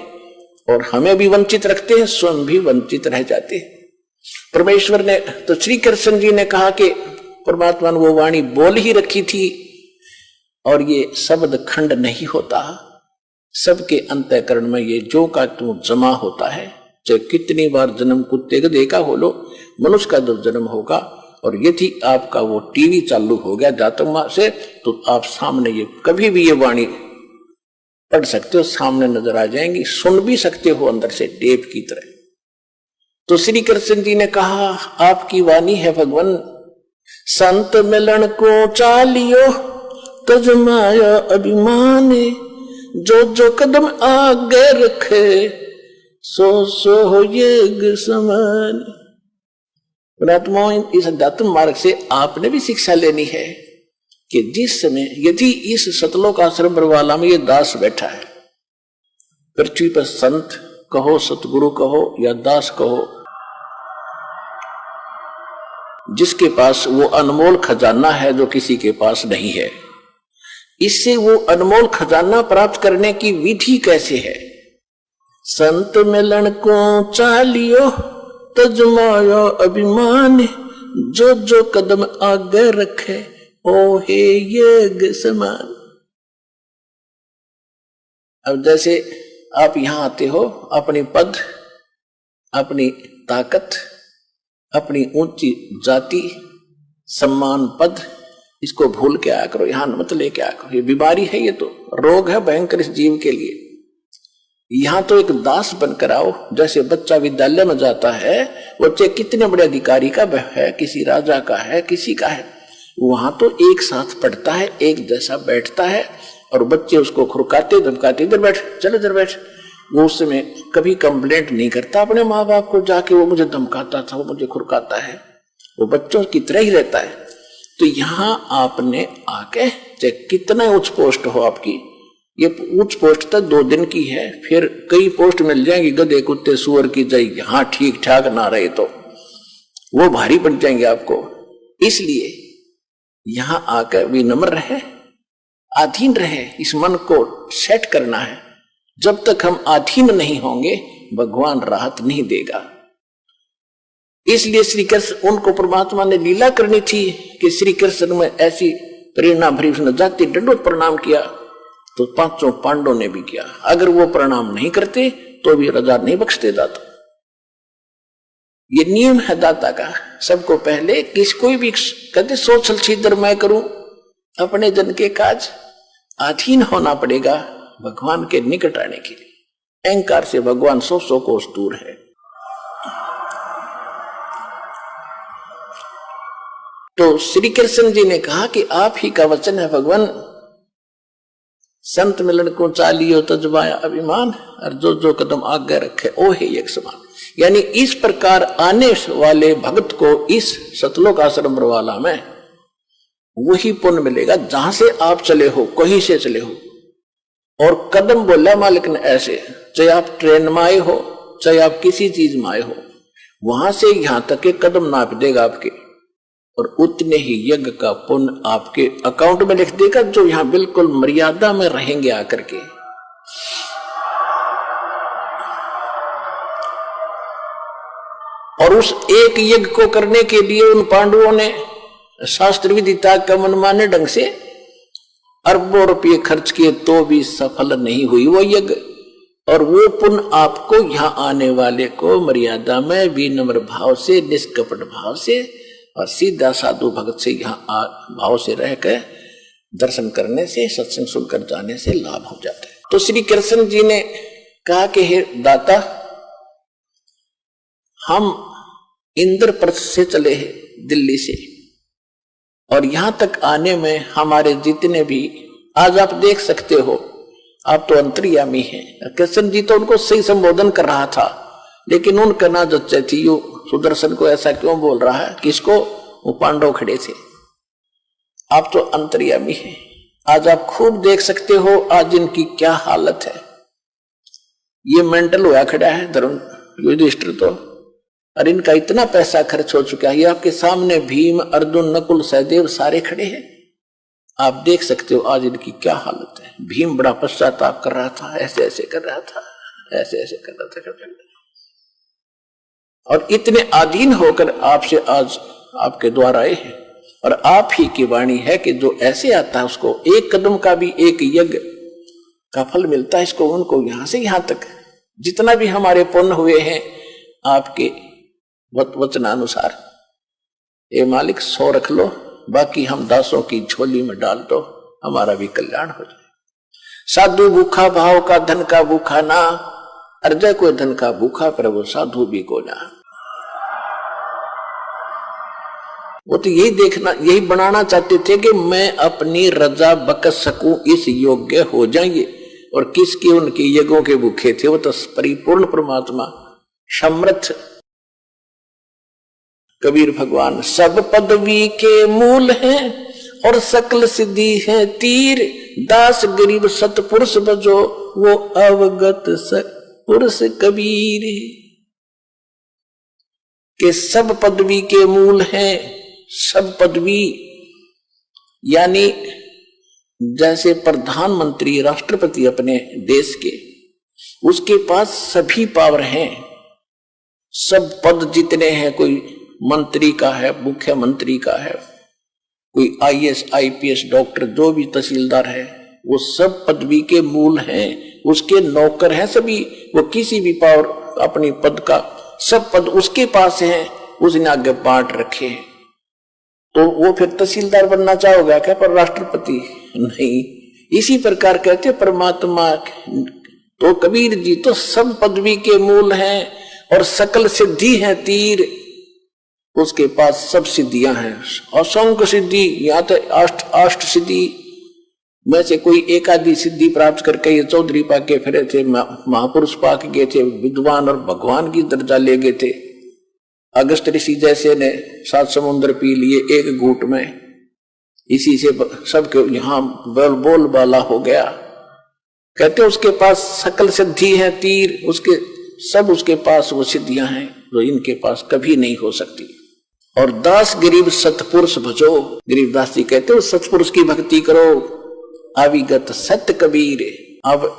और हमें भी वंचित रखते हैं, स्वयं भी वंचित रह जाते हैं। परमेश्वर ने तो श्री कृष्ण जी ने कहा कि परमात्मा ने वो वाणी बोल ही रखी थी और ये शब्द खंड नहीं होता। सबके अंतःकरण में ये जो का तू जमा होता है, चाहे कितनी बार जन्म कुत्ते का देखा हो लो, मनुष्य का जब जन्म होगा और यदि आपका वो टीवी चालू हो गया जातक से, तो आप सामने ये कभी भी ये वाणी पढ़ सकते हो, सामने नजर आ जाएंगी, सुन भी सकते हो अंदर से टेप की तरह। तो श्री कृष्ण जी ने कहा आपकी वाणी है भगवान, संत मिलन को चालियो तजमाया अभिमान, जो जो कदम आगे रखे सो सो हो ये समान। इस अध्यात्म मार्ग से आपने भी शिक्षा लेनी है कि जिस समय यदि इस सतलोक आश्रम बरवाला में ये दास बैठा है, पृथ्वी पर संत कहो, सतगुरु कहो या दास कहो, जिसके पास वो अनमोल खजाना है जो किसी के पास नहीं है, इससे वो अनमोल खजाना प्राप्त करने की विधि कैसे है? संत मिलन को चालियो तजमाया अभिमान, जो जो कदम आगे रखे ओ हे ये समान। अब जैसे आप यहां आते हो, अपनी पद, अपनी ताकत, अपनी ऊंची जाति, सम्मान, पद, इसको भूल के आया करो, यहां मत लेके आया करो। ये बीमारी है, ये तो रोग है भयंकर इस जीव के लिए। यहां तो एक दास बनकर आओ। जैसे बच्चा विद्यालय में जाता है, बच्चे कितने बड़े अधिकारी का है, किसी राजा का है, किसी का है, वहां तो एक साथ पढ़ता है, एक जैसा बैठता है और बच्चे उसको खुरकाते धमकाते, इधर बैठ, चल इधर बैठ। वो उस समय कभी कंप्लेंट नहीं करता अपने माँ बाप को जाके, वो मुझे धमकाता था, वो मुझे खुरकाता है, वो बच्चों की तरह ही रहता है। तो यहां आपने आके, चाहे कितना उच्च पोस्ट हो आपकी, ये उच्च पोस्ट तक 2 दिन की है, फिर कई पोस्ट मिल जाएंगी, गधे कुत्ते सुअर की जाए, यहां ठीक ठाक ना रहे तो वो भारी पड़ जाएंगे आपको। इसलिए यहां आकर विनम्र रहे, अधीन रहे, इस मन को सेट करना है। जब तक हम अधीन नहीं होंगे भगवान राहत नहीं देगा। इसलिए श्री कृष्ण, उनको परमात्मा ने लीला करनी थी कि श्री कृष्ण में ऐसी प्रेरणा भरी, उसने जाति दंडोत प्रणाम किया तो 5 पांडवों ने भी किया। अगर वो प्रणाम नहीं करते तो भी राजा नहीं बख्शते दाता। ये नियम है दाता का। सबको पहले कोई भी कहते सोचल छिद्र मैं करूं, अपने जन के काज, अधीन होना पड़ेगा भगवान के निकट आने के लिए। अहंकार से भगवान 100 कोस दूर है। तो श्री कृष्ण जी ने कहा कि आप ही का वचन है भगवान, संत मिलन को चालियो तजमाया अभिमान, और जो जो कदम आगे रखे ओ हे एक समान। यानी इस प्रकार आने वाले भक्त को इस सतलोक आश्रम बरवाला में वही पुण्य मिलेगा जहां से आप चले हो, कहीं से चले हो। और कदम बोला मालिक ने ऐसे, चाहे आप ट्रेन में आए हो, चाहे आप किसी चीज में आए हो, वहां से यहां तक के कदम नाप देगा आपके, और उतने ही यज्ञ का पुण्य आपके अकाउंट में लिख देगा, जो यहां बिल्कुल मर्यादा में रहेंगे आकर के। और उस एक यज्ञ को करने के लिए उन पांडवों ने शास्त्र विदिता का मनमाने ढंग से अरबों रुपये खर्च किए तो भी सफल नहीं हुई वो यज्ञ। और वो पुण्य आपको यहां आने वाले को मर्यादा में विनम्र भाव से, निष्कपट भाव से और सीधा साधु भगत से यहाँ भाव से रहकर दर्शन करने से, सत्संग सुनकर जाने से लाभ हो जाता है। तो श्री कृष्ण जी ने कहा कि हे दाता, हम इंद्रप्रस्थ से चले हैं दिल्ली से, और यहां तक आने में हमारे जितने भी, आज आप देख सकते हो, आप तो अंतर्यामी हैं। कृष्ण जी तो उनको सही संबोधन कर रहा था, लेकिन उनका ना जच्चे थी, यो सुदर्शन को ऐसा क्यों बोल रहा है, किसको? वो पांडव खड़े थे। आप तो अंतर्यामी हैं, आज आप खूब देख सकते हो आज इनकी क्या हालत है। ये मेंटल हुआ खड़ा है युधिष्ठिर तो, और इनका इतना पैसा खर्च हो चुका है। ये आपके सामने भीम, अर्जुन, नकुल, सहदेव सारे खड़े हैं, आप देख सकते हो आज इनकी क्या हालत है। भीम बड़ा पश्चाताप कर रहा था, ऐसे ऐसे कर रहा था, ऐसे ऐसे कर रहा था, और इतने अधीन होकर आपसे आज आपके द्वार आए हैं। और आप ही की वाणी है कि जो ऐसे आता है उसको एक कदम का भी एक यज्ञ का फल मिलता है। इसको उनको यहां से यहां तक जितना भी हमारे पुण्य हुए हैं आपके वचनानुसार, ये मालिक 100 रख लो, बाकी हम दासों की झोली में डाल दो, हमारा भी कल्याण हो जाए। साधु भूखा भाव का, धन का भूखा ना, अर्जय को धन का भूखा, पर वो साधु भी को ना। वो तो यही देखना, यही बनाना चाहते थे कि मैं अपनी रजा बक सकूं, इस योग्य हो जाएंगे। और किसके उनके यज्ञों के भूखे थे, वो तो परिपूर्ण परमात्मा समर्थ कबीर भगवान। सब पदवी के मूल हैं और सकल सिद्धि है तीर, दास गरीब सतपुरुष बजो, वो अवगत पुरुष कबीर। के सब पदवी के मूल हैं, सब पदवी यानी जैसे प्रधानमंत्री, राष्ट्रपति अपने देश के, उसके पास सभी पावर हैं, सब पद जितने हैं, कोई मंत्री का है, मुख्यमंत्री का है, कोई IAS IPS डॉक्टर, जो भी तहसीलदार है, वो सब पदवी के मूल हैं, उसके नौकर हैं सभी। वो किसी भी पावर अपनी पद का, सब पद उसके पास हैं, उसने आगे बांट रखे हैं। तो वो फिर तहसीलदार बनना चाहोगे क्या, पर राष्ट्रपति नहीं। इसी प्रकार कहते परमात्मा तो कबीर जी तो सब पदवी के मूल हैं और सकल सिद्धि है तीर, उसके पास सब सिद्धियां हैं। असंख्य सिद्धि, यहाँ तो अष्ट सिद्धि में से कोई एक आदि सिद्धि प्राप्त करके ये चौधरी पाके फिरे थे, महापुरुष पाके गए थे, विद्वान और भगवान की दर्जा ले गए थे। अगस्त ऋषि जैसे ने 7 समुद्र पी लिए एक घूंट में, इसी से सबके यहाँ बोल बाला हो गया। कहते उसके पास सकल सिद्धि है तीर, उसके सब उसके पास वो सिद्धियां हैं जो इनके पास कभी नहीं हो सकती। और दास गरीब सतपुरुष भजो, गरीबदास जी कहते हो सतपुरुष की भक्ति करो, अविगत सत्य कबीर। अब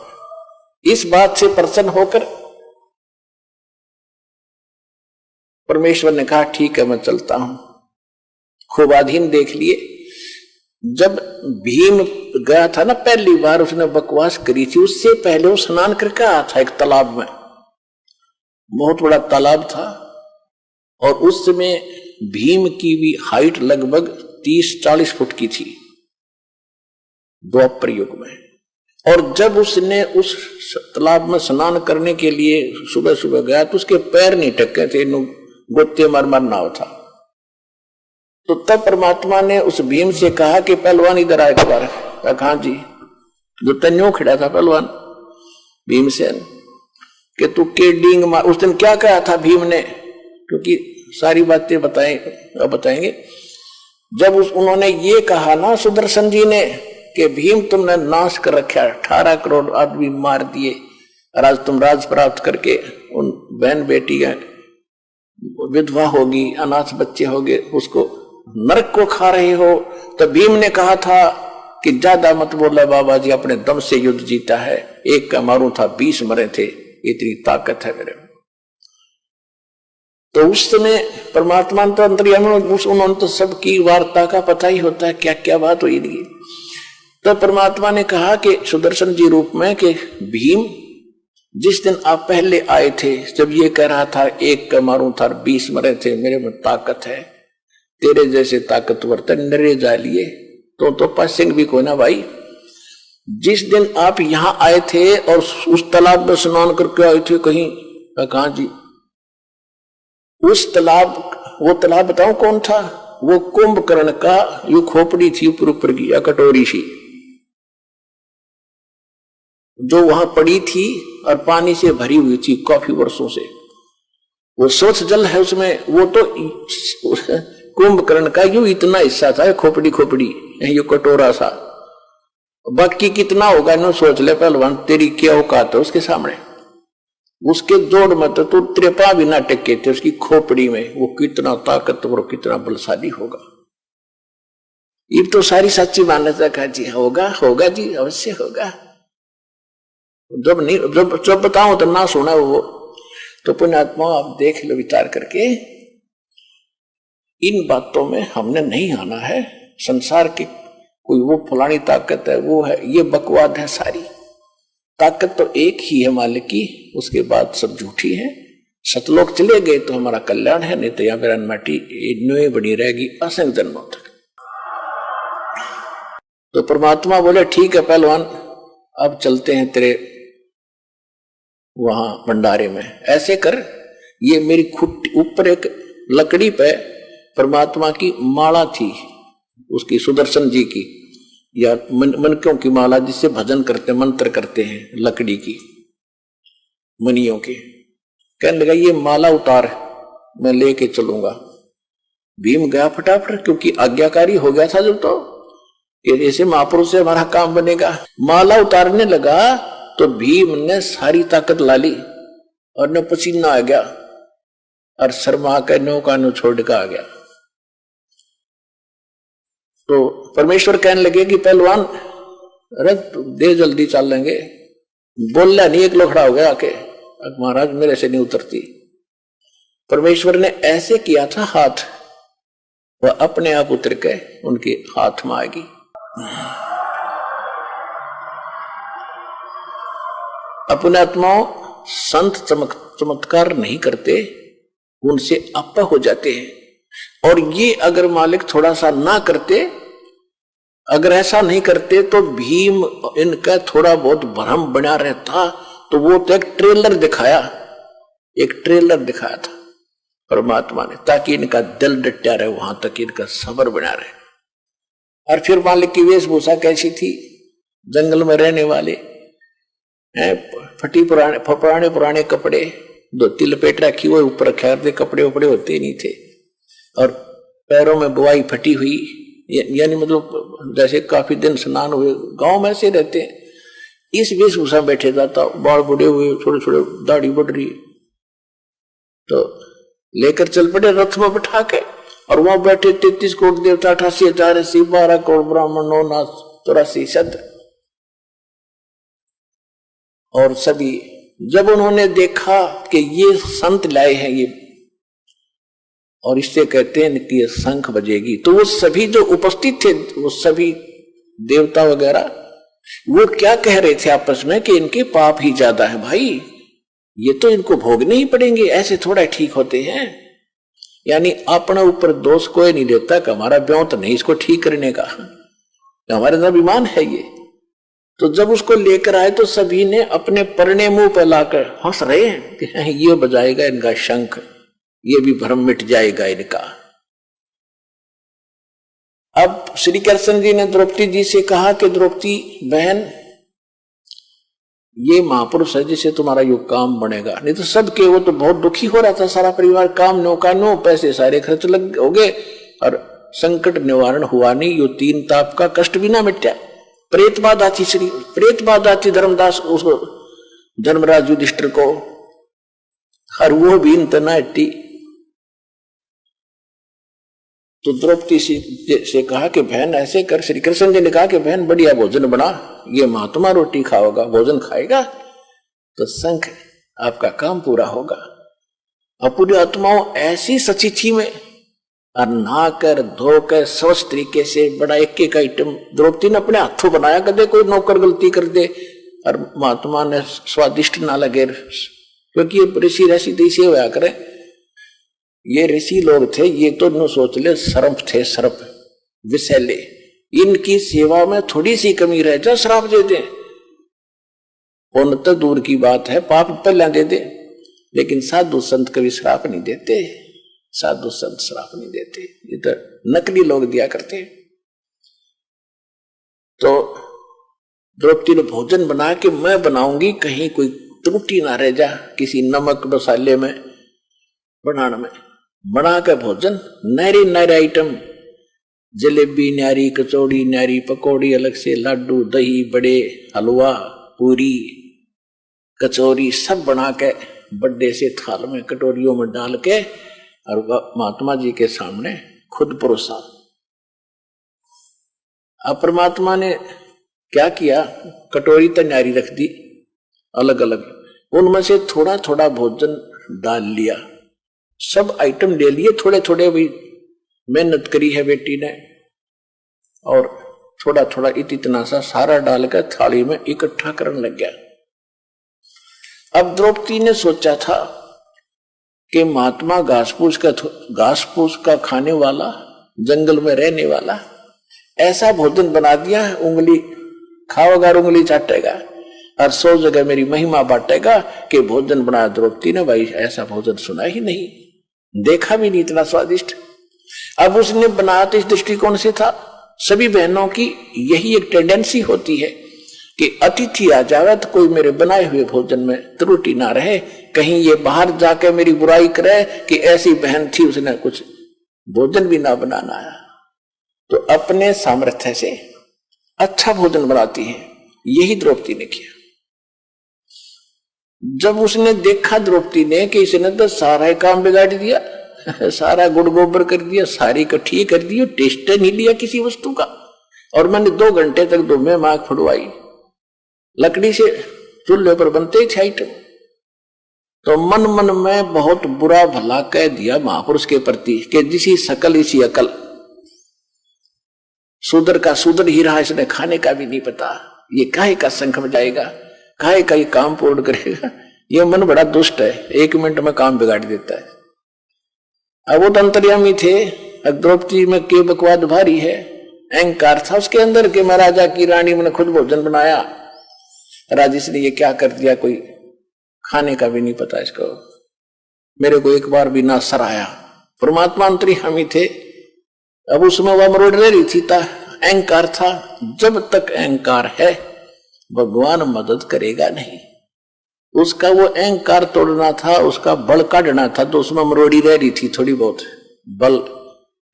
इस बात से प्रसन्न होकर परमेश्वर ने कहा ठीक है मैं चलता हूं। खूब अधीन देख लिए। जब भीम गया था ना पहली बार, उसने बकवास करी थी, उससे पहले वो स्नान करके आया था एक तालाब में, बहुत बड़ा तालाब था। और उस समय भीम की भी हाइट लगभग 30-40 फुट की थी द्वापर युग में। और जब उसने उस तालाब में स्नान करने के लिए सुबह सुबह गया तो उसके पैर नहीं टके थे, गोते मार मार नाव था। तो तब परमात्मा ने उस भीम से कहा कि पहलवान इधर आए एक बार। कहा जी, जो तन्यों खड़ा था पहलवान भीमसेन, कि तू के डींग मार। उस दिन क्या कहा था भीम ने, क्योंकि सारी बातें बताएंगे। जब उन्होंने ये कहा ना सुदर्शन जी ने कि भीम तुमने नाश कर रखा, 18 करोड़ आदमी मार दिए, और आज तुम राज प्राप्त करके उन बहन बेटी विधवा होगी, अनाथ बच्चे होंगे, उसको नरक को खा रहे हो। तो भीम ने कहा था कि ज्यादा मत बोला बाबा जी, अपने दम से युद्ध जीता है, एक का मारू था 20 मरे थे, इतनी ताकत है मेरे में। तो उस समय परमात्मा तो अंतर्यामी, उन्होंने तो सबकी वार्ता का पता ही होता है क्या क्या बात हुई थी। तो परमात्मा ने कहा कि सुदर्शन जी रूप में कि भीम जिस दिन आप पहले आए थे, जब ये कह रहा था एक का मारू था 20 मरे थे, मेरे में ताकत है, तेरे जैसे ताकतवर तो नरे जा लिए तो पासिंग भी कोई ना भाई। जिस दिन आप यहां आए थे और उस तालाब में स्नान करके आए थे कहीं, कहा जी उस तालाब, वो तालाब बताऊं कौन था, वो कुंभकर्ण का यू खोपड़ी थी ऊपर की या कटोरी सी, जो वहां पड़ी थी और पानी से भरी हुई थी काफी वर्षों से। वो स्वच्छ जल है उसमें, वो तो कुंभकर्ण का यूं इतना हिस्सा था, खोपड़ी ये कटोरा सा, बाकी कितना होगा ना सोच ले पहलवान, तेरी क्या औकात है उसके सामने। उसके जोड़ में तो तू त्रेपा भी ना टेके थे उसकी खोपड़ी में, वो कितना ताकतवर कितना बलशाली होगा। ये तो सारी सच्ची मान्यता का जी होगा होगा जी अवश्य होगा। जब नहीं जब बताऊं तो ना सुना वो। तो पुण्यात्मा आप देख लो विचार करके, इन बातों में हमने नहीं आना है। संसार की कोई वो फलानी ताकत है वो है, ये बकवाद है। सारी ताकत तो एक ही है मालिक की, उसके बाद सब झूठी है। सतलोक चले गए तो हमारा कल्याण है, नहीं तो यहाँ पर माटी नुए बनी रहेगी असंख्य जन्मों तक। तो परमात्मा बोले ठीक है पहलवान, अब चलते हैं तेरे वहां भंडारे में। ऐसे कर, ये मेरी खुट्टी ऊपर एक लकड़ी पे परमात्मा की माला थी, उसकी सुदर्शन जी की या मनकों की माला, जिससे भजन करते मंत्र करते हैं, लकड़ी की मनियों की। कहने लगा ये माला उतार, मैं लेके चलूंगा। भीम गया फटाफट, क्योंकि आज्ञाकारी हो गया था जब, तो ऐसे महापुरुष से हमारा काम बनेगा। माला उतारने लगा तो भीम ने सारी ताकत ला ली और न पसीना आ गया और शर्मा के नौका नो छोड़ कर आ गया। तो परमेश्वर कहने लगे कि पहलवान रथ दे, जल्दी चल लेंगे। बोलना नहीं, एक लोखड़ा हो गया आके, महाराज मेरे से नहीं उतरती। परमेश्वर ने ऐसे किया था हाथ, वह अपने आप उतर के उनके हाथ में आएगी। अपने आत्माओं संत चमत्कार नहीं करते, उनसे आपा हो जाते हैं। और ये अगर मालिक थोड़ा सा ना करते, अगर ऐसा नहीं करते तो भीम इनका थोड़ा बहुत भ्रम बना रहता। तो वो तो एक ट्रेलर दिखाया था परमात्मा ने, ताकि इनका दिल डटा रहे, वहां तक इनका सब्र बना रहे। और फिर मालिक की वेशभूषा कैसी थी? जंगल में रहने वाले फटी पुराने कपड़े, धोती लपेट रखी, वो ऊपर रखे कपड़े उपड़े होते नहीं थे, और पैरों में बुआई फटी हुई, यानी मतलब जैसे काफी दिन स्नान हुए, गांव में ऐसे रहते हैं। इस वेशभूषा बैठे जाता, बाल बूढ़े हुए, छोटे छोटे दाढ़ी बढ़ रही, तो लेकर चल पड़े रथ में बैठा के। और वहां बैठे 33 करोड़ देवता, 88,080, 12 करोड़ ब्राह्मण, 9 नाथ 84 शब्द। और सभी जब उन्होंने देखा कि ये संत लाए हैं ये, और इससे कहते हैं कि ये शंख बजेगी, तो वो सभी जो उपस्थित थे, वो सभी देवता वगैरह, वो क्या कह रहे थे आपस में कि इनके पाप ही ज्यादा है भाई, ये तो इनको भोगने ही पड़ेंगे, ऐसे थोड़ा ठीक होते हैं। यानी अपने ऊपर दोष कोई नहीं देता कि हमारा ब्योंत नहीं इसको ठीक करने का, हमारे अंदर अभिमान है ये। तो जब उसको लेकर आए तो सभी ने अपने परने मुंह पर लाकर हंस रहे हैं कि ये बजाएगा इनका शंख, ये भी भ्रम मिट जाएगा इनका। अब श्री कृष्ण जी ने द्रौपदी जी से कहा कि द्रौपदी बहन, ये महापुरुष है जिससे तुम्हारा यो काम बनेगा। नहीं तो सबके, वो तो बहुत दुखी हो रहा था सारा परिवार, काम नो का नो, पैसे सारे खर्च लग हो गए और संकट निवारण हुआ नहीं, यो 3 ताप का कष्ट भी ना मिटा। प्रेत बाधा थी धर्मदास उसको, धर्मराज युधिष्ठिर को, और वो भी इतना हट्टी। तो द्रौपदी से कहा कि बहन ऐसे कर, श्री कृष्ण जी ने कहा कि बहन बढ़िया भोजन बना, ये महात्मा रोटी खाओगा, भोजन खाएगा तो शंख आपका काम पूरा होगा। और पूरी आत्माओं ऐसी सचिथी में और नहाकर धोकर स्वच्छ तरीके से बड़ा एक आइटम द्रौपदी ने अपने हाथों बनाया, कदे कोई नौकर गलती कर दे और महात्मा ने स्वादिष्ट ना लगे, क्योंकि ये ऋषि ऋषि देशी होया करे, ये ऋषि लोग थे, ये तो न सोच ले सर्प थे, सर्प विषैले, इनकी सेवा में थोड़ी सी कमी रह जाए श्राप दे दे, पुण्य तो दूर की बात है, पाप पहले दे दे। लेकिन साधु संत कभी श्राप नहीं देते, साधु संत श्राप नहीं देते, ये तो नकली लोग दिया करते। तो द्रौपदी ने भोजन बना के मैं बनाऊंगी, कहीं कोई त्रुटि ना रह जा किसी नमक मसाले में बनाने में। बना के भोजन नारी नारी आइटम, जलेबी न्यारी, कचौड़ी न्यारी, पकौड़ी अलग से, लाडू, दही बड़े, हलवा, पूरी, कचौरी सब बना के बड़े से थाल में कटोरियों में डाल के और महात्मा जी के सामने खुद परोसा। अब परमात्मा ने क्या किया, कटोरी तैयारी रख दी अलग अलग, उनमें से थोड़ा थोड़ा भोजन डाल लिया, सब आइटम ले लिए थोड़े थोड़े, भी मेहनत करी है बेटी ने, और थोड़ा थोड़ा इतना सा सारा डाल कर थाली में इकट्ठा करने लग गया। अब द्रौपदी ने सोचा था कि महात्मा घास फूस का खाने वाला, जंगल में रहने वाला, ऐसा भोजन बना दिया, उंगली खाओगा उंगली चाटेगा और 100 जगह मेरी महिमा बांटेगा कि भोजन बनाया द्रौपदी ने। भाई ऐसा भोजन सुना ही नहीं, देखा भी नहीं इतना स्वादिष्ट। अब उसने बनाया तो इस दृष्टिकोण से था, सभी बहनों की यही एक टेंडेंसी होती है कि अतिथि आ जावे तो कोई मेरे बनाए हुए भोजन में त्रुटि ना रहे, कहीं ये बाहर जाके मेरी बुराई करे कि ऐसी बहन थी उसने कुछ भोजन भी ना बनाना आया। तो अपने सामर्थ्य से अच्छा भोजन बनाती है, यही द्रौपदी ने किया। जब उसने देखा द्रौपदी ने कि इसने तो सारा काम बिगाड़ दिया, सारा गुड़ गोबर कर दिया, सारी इकट्ठी कर दी, टेस्ट नहीं लिया किसी वस्तु का, और मैंने 2 घंटे तक दो में मांग फुड़वाई, लकड़ी से चूल्हे पर बनते थे आइटम, तो मन मन में बहुत बुरा भला कह दिया महापुरुष के प्रति कि जिसी सकल इसी अकल, शूद्र का शूद्र ही रहा, इसने खाने का भी नहीं पता, ये काहे का शंख बजाएगा, काहे का ये काम पूर्ण करेगा, ये मन बड़ा दुष्ट है, 1 मिनट में काम बिगाड़ देता है। अब वो अंतर्यामी थे, द्रौपदी में के बकवाद भारी है, अहंकार था उसके अंदर कि मैं राजा की रानी, मैंने खुद भोजन बनाया, राजेश ने ये क्या कर दिया, कोई खाने का भी नहीं पता इसको, मेरे को एक बार भी ना सराया। परमात्मा अंतर्यामी थे, अब उसमें वह मरोड़ रही थी, अहंकार था। जब तक अहंकार है भगवान मदद करेगा नहीं, उसका वो अहंकार तोड़ना था, उसका बल काटना था, तो उसमें मरोड़ी रह रही थी थोड़ी बहुत, बल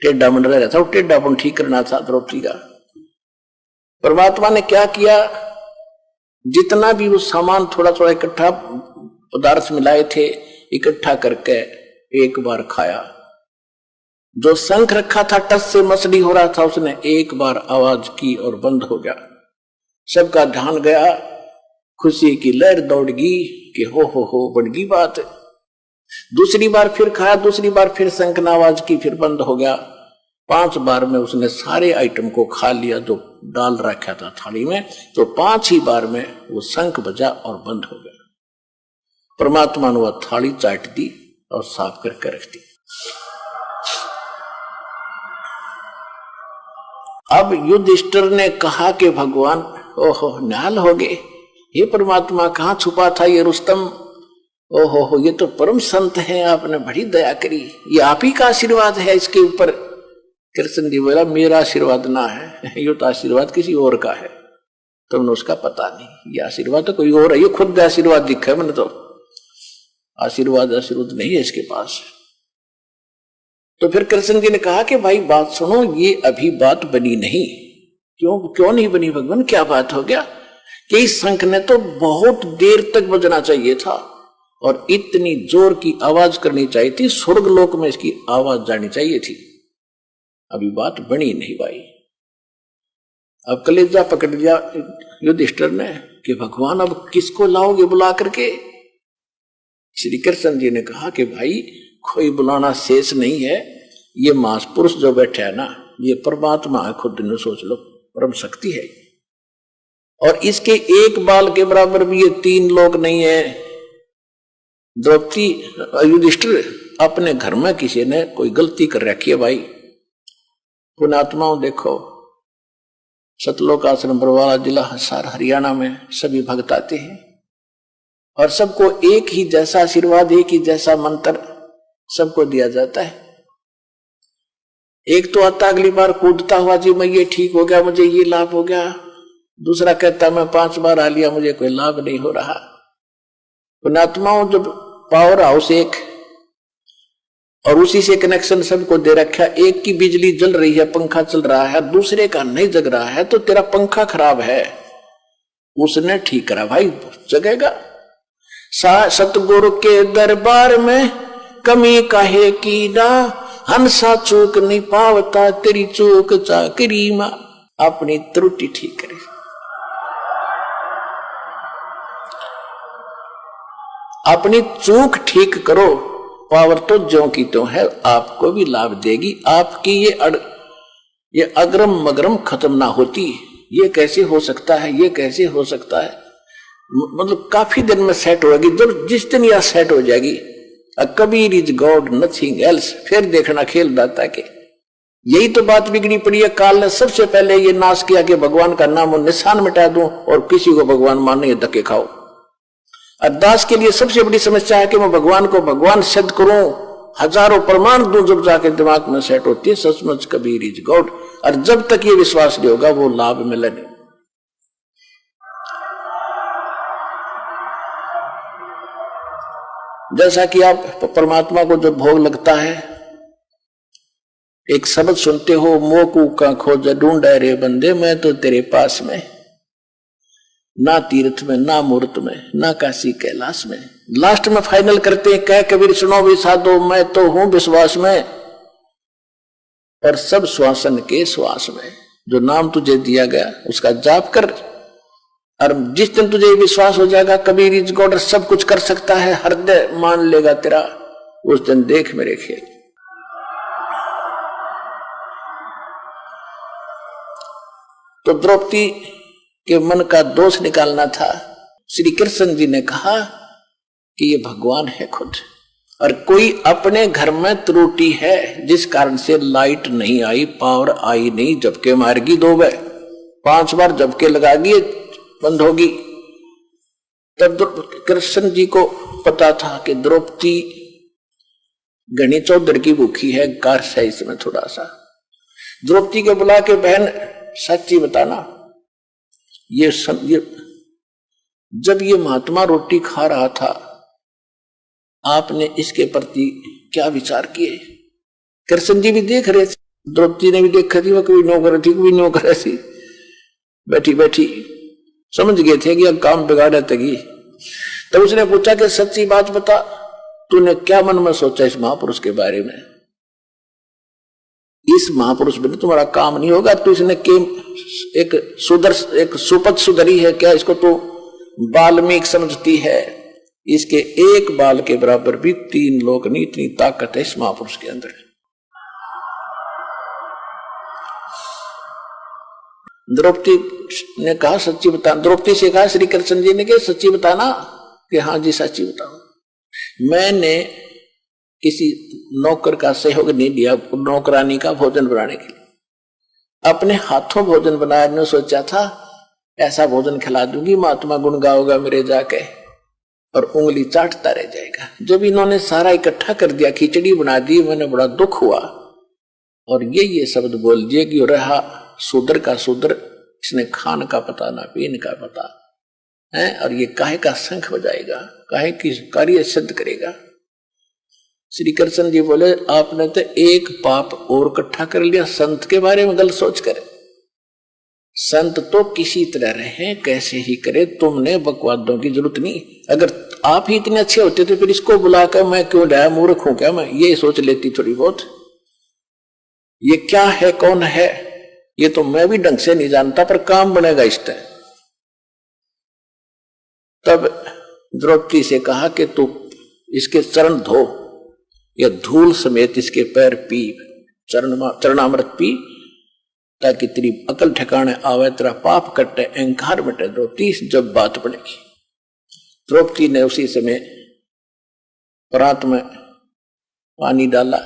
टेढ़ा बन रहा था, टेढ़ापन ठीक करना था द्रौपदी का। परमात्मा ने क्या किया, जितना भी वो सामान थोड़ा थोड़ा इकट्ठा पदार्थ मिलाए थे, इकट्ठा करके एक बार खाया। जो शंख रखा था टस से मसली हो रहा था, उसने एक बार आवाज की और बंद हो गया, सबका ध्यान गया, खुशी की लहर दौड़ गई कि हो बढ़ गई बात। दूसरी बार फिर खाया, दूसरी बार फिर शंख ने आवाज की, फिर बंद हो गया। 5 बार में उसने सारे आइटम को खा लिया जो डाल रखा था थाली में, तो 5 ही बार में वो शंख बजा और बंद हो गया। परमात्मा ने वह थाली चाट दी और साफ करके रख दी। अब युधिष्ठिर ने कहा कि भगवान ओहो निहाल हो गए, ये परमात्मा कहाँ छुपा था ये रुस्तम, ओहो ये तो परम संत है, आपने बड़ी दया करी, ये आप ही का आशीर्वाद है इसके ऊपर। कृष्ण जी बोला मेरा आशीर्वाद ना है, ये तो आशीर्वाद किसी और का है, तुमने उसका पता नहीं, ये आशीर्वाद तो कोई और है, ये खुद आशीर्वाद दिखा है मैंने, तो आशीर्वाद नहीं है इसके पास। तो फिर कृष्ण जी ने कहा कि भाई बात सुनो, ये अभी बात बनी नहीं। क्यों नहीं बनी भगवान, क्या बात हो गया? कि इस शंख ने तो बहुत देर तक बजना चाहिए था और इतनी जोर की आवाज करनी चाहिए थी, स्वर्ग लोक में इसकी आवाज जानी चाहिए थी, अभी बात बनी नहीं भाई। अब कलेजा पकड़ लिया युधिष्ठिर ने कि भगवान अब किसको लाओगे बुला करके? श्री कृष्ण जी ने कहा कि भाई कोई बुलाना शेष नहीं है, ये महापुरुष जो बैठे है ना, ये परमात्मा है, खुद ने सोच लो, परम शक्ति है, और इसके एक बाल के बराबर भी ये 3 लोग नहीं है। द्रौपदी युधिष्ठिर अपने घर में किसी ने कोई गलती कर रखी है भाई, पुण्यात्माओं देखो, सतलोक आश्रम बरवाला जिला हिसार हरियाणा में सभी भक्त आते हैं और सबको एक ही जैसा आशीर्वाद, एक ही जैसा मंत्र सबको दिया जाता है। एक तो आता अगली बार कूदता हुआ, जी मैं ये ठीक हो गया, मुझे ये लाभ हो गया, दूसरा कहता मैं 5 बार आ लिया, मुझे कोई लाभ नहीं हो रहा। पुण्यात्माओं जब पावर हाउस एक और उसी से कनेक्शन सबको दे रखा, एक की बिजली जल रही है, पंखा चल रहा है, दूसरे का नहीं जग रहा है, तो तेरा पंखा खराब है, उसने ठीक करा भाई, जगेगा। सतगुरु के दरबार में कमी काहे की ना, हंसा चूक नहीं पावता तेरी चूक चाकरी मां। अपनी त्रुटि ठीक करे, अपनी चूक ठीक करो। पावर तो ज्यों की त्यों है, आपको भी लाभ देगी। आपकी ये अग्रम मगरम खत्म ना होती। ये कैसे हो सकता है, ये कैसे हो सकता है, मतलब काफी दिन में सेट होगी। जब जिस दिन यह सेट हो जाएगी, Kabir is God nothing else, फिर देखना खेल दाता के। यही तो बात बिगड़ी पड़ी है। काल ने सबसे पहले ये नाश किया कि भगवान का नाम और निशान मिटा दूं और किसी को भगवान मानने धक्के खाओ। अरदास के लिए सबसे बड़ी समस्या है कि मैं भगवान को भगवान सिद्ध करूं, हजारों प्रमाण दूं, जब जाके दिमाग में सेट होती है सचमुच कबीर इज गॉड। और जब तक ये विश्वास नहीं होगा वो लाभ मिले नहीं। जैसा कि आप परमात्मा को जब भोग लगता है, एक शब्द सुनते हो, मोकू का खोज ढूंढे रे बंदे, मैं तो तेरे पास में, ना तीर्थ में, ना मूर्त में, ना काशी कैलाश में। लास्ट में फाइनल करते हैं, कह कबीर सुनो भी साधो, मैं तो हूं विश्वास में, और सब श्वासन के श्वास में। जो नाम तुझे दिया गया उसका जाप कर, और जिस दिन तुझे विश्वास हो जाएगा कबीर इज गॉड, सब कुछ कर सकता है, हृदय मान लेगा तेरा, उस दिन देख मेरे खेल। तो द्रौपदी के मन का दोष निकालना था। श्री कृष्ण जी ने कहा कि ये भगवान है खुद, और कोई अपने घर में त्रुटि है जिस कारण से लाइट नहीं आई, पावर आई नहीं, झपके मारेगी 2 बार 5 बार झपके लगागी, बंद होगी। तब कृष्ण जी को पता था कि द्रौपदी घनी चौधर की भूखी है, कार्य है इसमें थोड़ा सा। द्रौपदी को बुला के, बहन सच्ची बताना, ये जब ये महात्मा रोटी खा रहा था, आपने इसके प्रति क्या विचार किए? कृष्ण जी भी देख रहे थे, द्रौपदी ने भी देखा थी, वो कभी नौकर थी कभी नौकर थी, बैठी बैठी समझ गए थे कि अब काम बिगाड़े तगी। तब उसने पूछा कि सच्ची बात बता, तूने क्या मन में सोचा इस महापुरुष के बारे में? इस महापुरुष बिना तुम्हारा काम नहीं होगा। तो इसने एक सुपथ सुधरी है क्या? इसको तो बाल्मीक समझती है। इसके एक बाल के बराबर भी 3 लोग नहीं, इतनी ताकत है इस महापुरुष के अंदर। द्रौपदी ने कहा सच्ची बता। द्रौपदी से कहा श्री कृष्ण जी ने कि सच्ची बताना, कि हाँ जी सच्ची बताओ। मैंने किसी नौकर का सहयोग नहीं लिया नौकरानी का भोजन बनाने के लिए, अपने हाथों भोजन बनाया। ने सोचा था ऐसा भोजन खिला दूंगी, महात्मा गुण गाओगा मेरे जाके और उंगली चाटता रह जाएगा। जब इन्होंने सारा इकट्ठा कर दिया, खिचड़ी बना दी, मैंने बड़ा दुख हुआ और ये शब्द बोल दिए कि रहा शूद्र का शूद्र, इसने खान का पता ना पीन का पता है, और ये काहे का शंख बजाएगा, काहे की कार्य सिद्ध करेगा। श्री कृष्ण जी बोले आपने तो एक पाप और इकट्ठा कर लिया संत के बारे में गलत सोच कर। संत तो किसी तरह रहे, कैसे ही करे, तुमने बकवादों की जरूरत नहीं। अगर आप ही इतने अच्छे होते तो फिर इसको बुलाकर मैं क्यों लाया, मूर्ख हूं क्या मैं, ये सोच लेती थोड़ी बहुत। ये क्या है, कौन है, ये तो मैं भी ढंग से नहीं जानता, पर काम बनेगा इस तरह। तब द्रौपदी से कहा कि तू इसके चरण धो, या धूल समेत इसके पैर पी, चरणामृत पी, ताकि तेरी अकल ठिकाने आवे, तेरा पाप कटे, अहंकार मिटे। द्रौपदी जब बात बनेगी। द्रौपदी ने उसी समय परात में पानी डाला,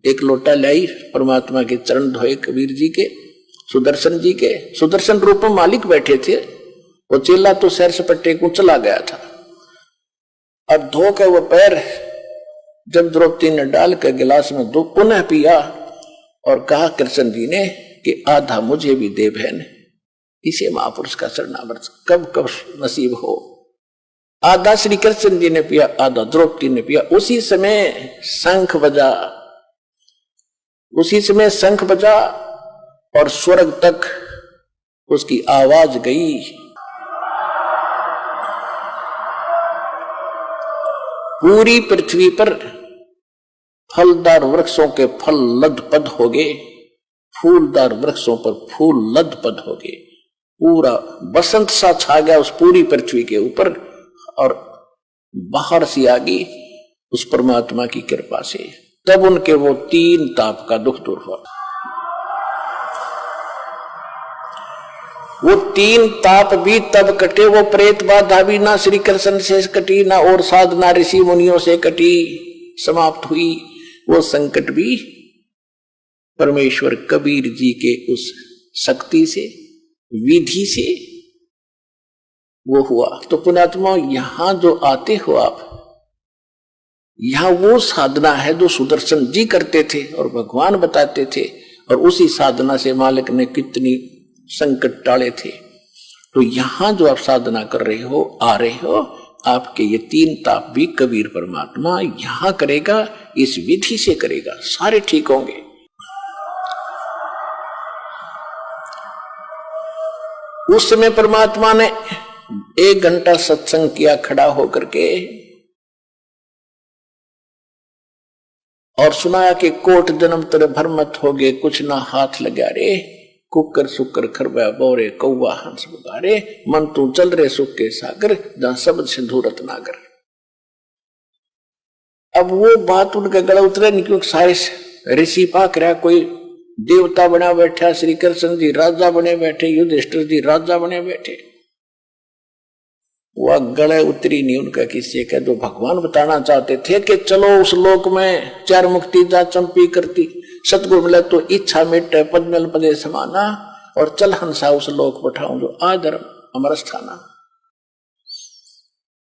एक लोटा लाई, परमात्मा के चरण धोए, कबीर जी के, सुदर्शन जी के। सुदर्शन रूप में मालिक बैठे थे, वो चेला तो सैर सपट्टे को चला गया था। अब धो के वो पैर जब द्रौपदी ने डाल कर गिलास में दो पुनः पिया और कहा कृष्ण जी ने कि आधा मुझे भी दे बहन, इसे महापुरुष का शरणामृत कब कब नसीब हो। आधा श्री कृष्ण जी ने पिया, आधा द्रौपदी ने पिया। उसी समय शंख बजा, उसी समय शंख बजा और स्वर्ग तक उसकी आवाज गई। पूरी पृथ्वी पर फलदार वृक्षों के फल लदपद हो गए, फूलदार वृक्षों पर फूल लदपद हो गए, पूरा बसंत सा छा गया उस पूरी पृथ्वी के ऊपर, और बाहर सी आ गई उस परमात्मा की कृपा से। तब उनके वो 3 ताप का दुख दूर हुआ। वो 3 ताप भी तब कटे, वो प्रेत बाधा भी ना श्री कृष्ण से कटी, ना और साधना ऋषि मुनियों से कटी, समाप्त हुई। वो संकट भी परमेश्वर कबीर जी के उस शक्ति से, विधि से वो हुआ। तो पुण्यात्मा, यहां जो आते हो आप, यहां वो साधना है जो सुदर्शन जी करते थे और भगवान बताते थे, और उसी साधना से मालिक ने कितनी संकट टाले थे। तो यहां जो आप साधना कर रहे हो, आ रहे हो, आपके ये 3 ताप भी कबीर परमात्मा यहां करेगा, इस विधि से करेगा, सारे ठीक होंगे। उस समय परमात्मा ने 1 घंटा सत्संग किया खड़ा होकर के, और सुनाया कि कोट जन्म तेरे भरमत हो गए, कुछ ना हाथ लगा रे, कुकर सुकर खरबा बोरे, कौवा हंस बुगारे, मन तू चल रे सुख के सागर, जहां शब्द सिंधु रत्नागर। अब वो बात उनके गला उतरे नहीं, क्योंकि सारे ऋषि पाक रहा, कोई देवता बना बैठा, श्री कृष्ण जी राजा बने बैठे, युधिष्ठिर जी राजा बने बैठे। वह गले उतरी नहीं उनका किसी का, जो भगवान बताना चाहते थे कि चलो उस लोक में 4 मुक्ति जा चंपी करती, सतगुरु मिले तो इच्छा मिटे, पद मिल पदे समाना, और चल हंसा उस लोक बैठाऊं जो आधर्म अमर स्थाना।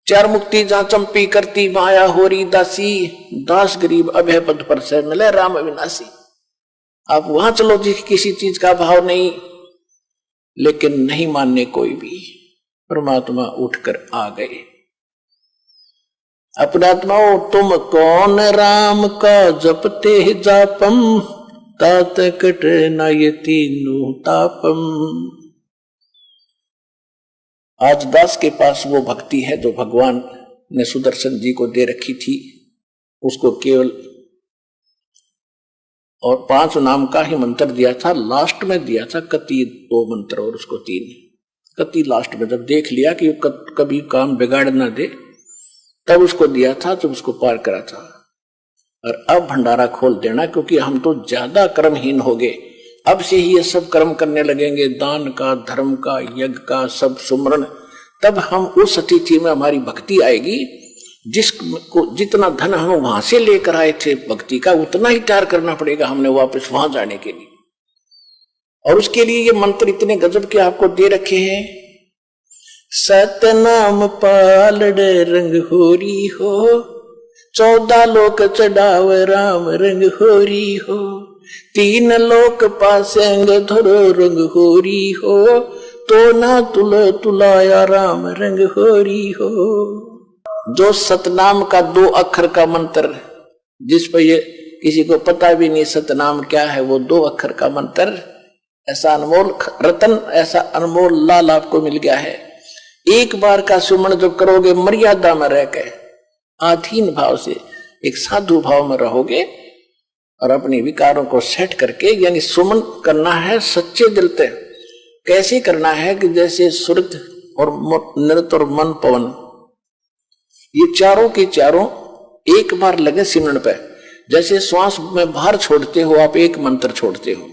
4 मुक्ति जा चंपी करती, माया होरी दासी, दास गरीब अभय पद पर से मिले राम अविनाशी। आप वहां चलो जी, किसी चीज का भाव नहीं, लेकिन नहीं मानने कोई भी। परमात्मा उठकर आ गए। अपनात्माओं, तुम कौन राम का जपते जापम, तात कट न ये तीनों तापम। आज दास के पास वो भक्ति है जो भगवान ने सुदर्शन जी को दे रखी थी, उसको केवल और 5 नाम का ही मंत्र दिया था, लास्ट में दिया था कति 2 मंत्र और उसको 3। कति लास्ट में जब देख लिया कि कभी काम बिगाड़ ना दे, तब उसको दिया था, तब उसको पार करा था। और अब भंडारा खोल देना, क्योंकि हम तो ज्यादा कर्महीन हो गए। अब से ही ये सब कर्म करने लगेंगे, दान का, धर्म का, यज्ञ का, सब सुमरण, तब हम उस स्थिति में हमारी भक्ति आएगी जिसको जितना धन हम वहां से लेकर आए थे भक्ति का, उतना ही तैयार करना पड़ेगा हमने वापस वहां जाने के लिए। और उसके लिए ये मंत्र इतने गजब के आपको दे रखे हैं। सतनाम पालड़े रंग होरी हो, 14 लोक चढ़ाव राम रंग होरी हो, 3 लोक पासेंग धरो रंग होरी हो, तो ना तुल तुलाया राम रंग होरी हो। जो सतनाम का 2 अक्षर का मंत्र, जिस पर ये किसी को पता भी नहीं सतनाम क्या है, वो 2 अक्षर का मंत्र, ऐसा अनमोल रतन, ऐसा अनमोल लाल आपको मिल गया है। एक बार का सुमन जब करोगे, मर्यादा में रहकर आधीन भाव से एक साधु भाव में रहोगे, और अपने विकारों को सेट करके, यानी सुमन करना है सच्चे दिल से। कैसे करना है कि जैसे सुरत और नृत और मन पवन, ये चारों के चारों एक बार लगे सिमरन पे। जैसे श्वास में बाहर छोड़ते हो आप, एक मंत्र छोड़ते हो,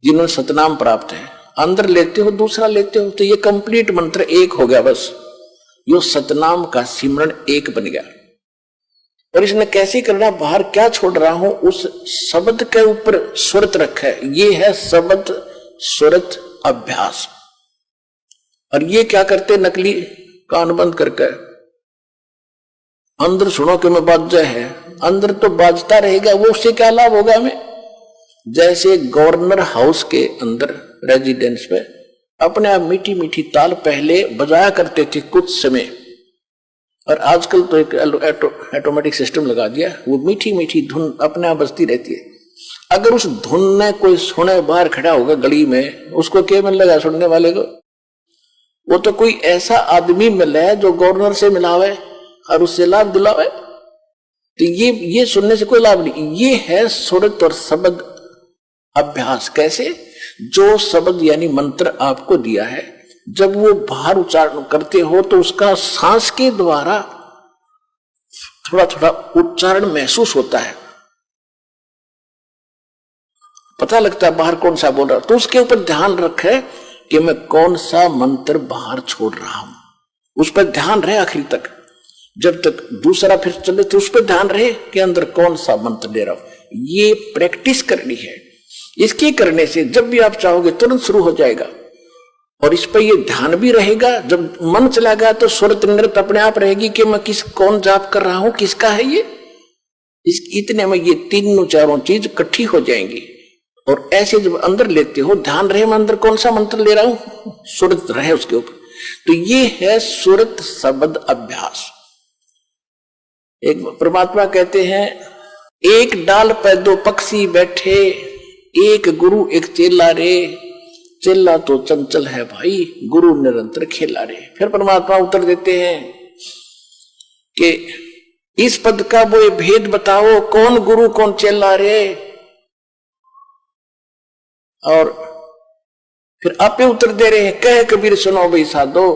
जिन्होंने सतनाम प्राप्त है, अंदर लेते हो दूसरा लेते हो, तो ये कंप्लीट मंत्र एक हो गया। बस यो सतनाम का सिमरन एक बन गया। और इसने कैसे करना, बाहर क्या छोड़ रहा हूं उस शब्द के ऊपर सुरत रखा है, ये है शब्द सुरत अभ्यास। और ये क्या करते, नकली कान बंद करके अंदर सुनो कि मैं बाजा है, अंदर तो बाजता रहेगा, वो उससे क्या लाभ होगा हमें। जैसे गवर्नर हाउस के अंदर रेजिडेंस पे अपने आप मीठी मीठी ताल पहले बजाया करते थे कुछ समय, और आजकल तो एक ऑटोमेटिक सिस्टम लगा दिया, वो मीठी मीठी धुन अपने आप बजती रहती है। अगर उस धुन में कोई सुने, बाहर खड़ा होगा गली में, उसको क्या मिल लगा सुनने वाले को? वो तो कोई ऐसा आदमी मिला है जो गवर्नर से मिला हुआ है, और उससे लाभ दिलावे, तो ये सुनने से कोई लाभ नहीं। ये है सुरत और शब्द अभ्यास। कैसे? जो शब्द यानी मंत्र आपको दिया है, जब वो बाहर उच्चारण करते हो तो उसका सांस के द्वारा थोड़ा थोड़ा उच्चारण महसूस होता है, पता लगता है बाहर कौन सा बोल रहा। तो उसके ऊपर ध्यान रखे कि मैं कौन सा मंत्र बाहर छोड़ रहा हूं, उस पर ध्यान रहे आखिरी तक। जब तक दूसरा फिर चले तो उस पर ध्यान रहे कि अंदर कौन सा मंत्र दे रहा हूं। ये प्रैक्टिस करनी है। इसके करने से जब भी आप चाहोगे तुरंत शुरू हो जाएगा, और इस पर ये ध्यान भी रहेगा। जब मन चला गया तो सुरत नृत्य अपने आप रहेगी कि मैं कौन जाप कर रहा हूं, किसका है ये। इतने में ये तीनों चारों चीज इकट्ठी हो जाएंगी। और ऐसे जब अंदर लेते हो, ध्यान रहे मैं अंदर कौन सा मंत्र ले रहा हूं, सुरत रहे उसके ऊपर। तो ये है सुरत शब्द अभ्यास। एक परमात्मा कहते हैं, एक डाल पर दो पक्षी बैठे, एक गुरु एक चेला रे, चेला तो चंचल है भाई, गुरु निरंतर खेला रे। फिर परमात्मा उत्तर देते हैं कि इस पद का वो भेद बताओ, कौन गुरु कौन चेला रे। और फिर आपे उत्तर दे रहे हैं, कह कबीर सुनो भाई साधो,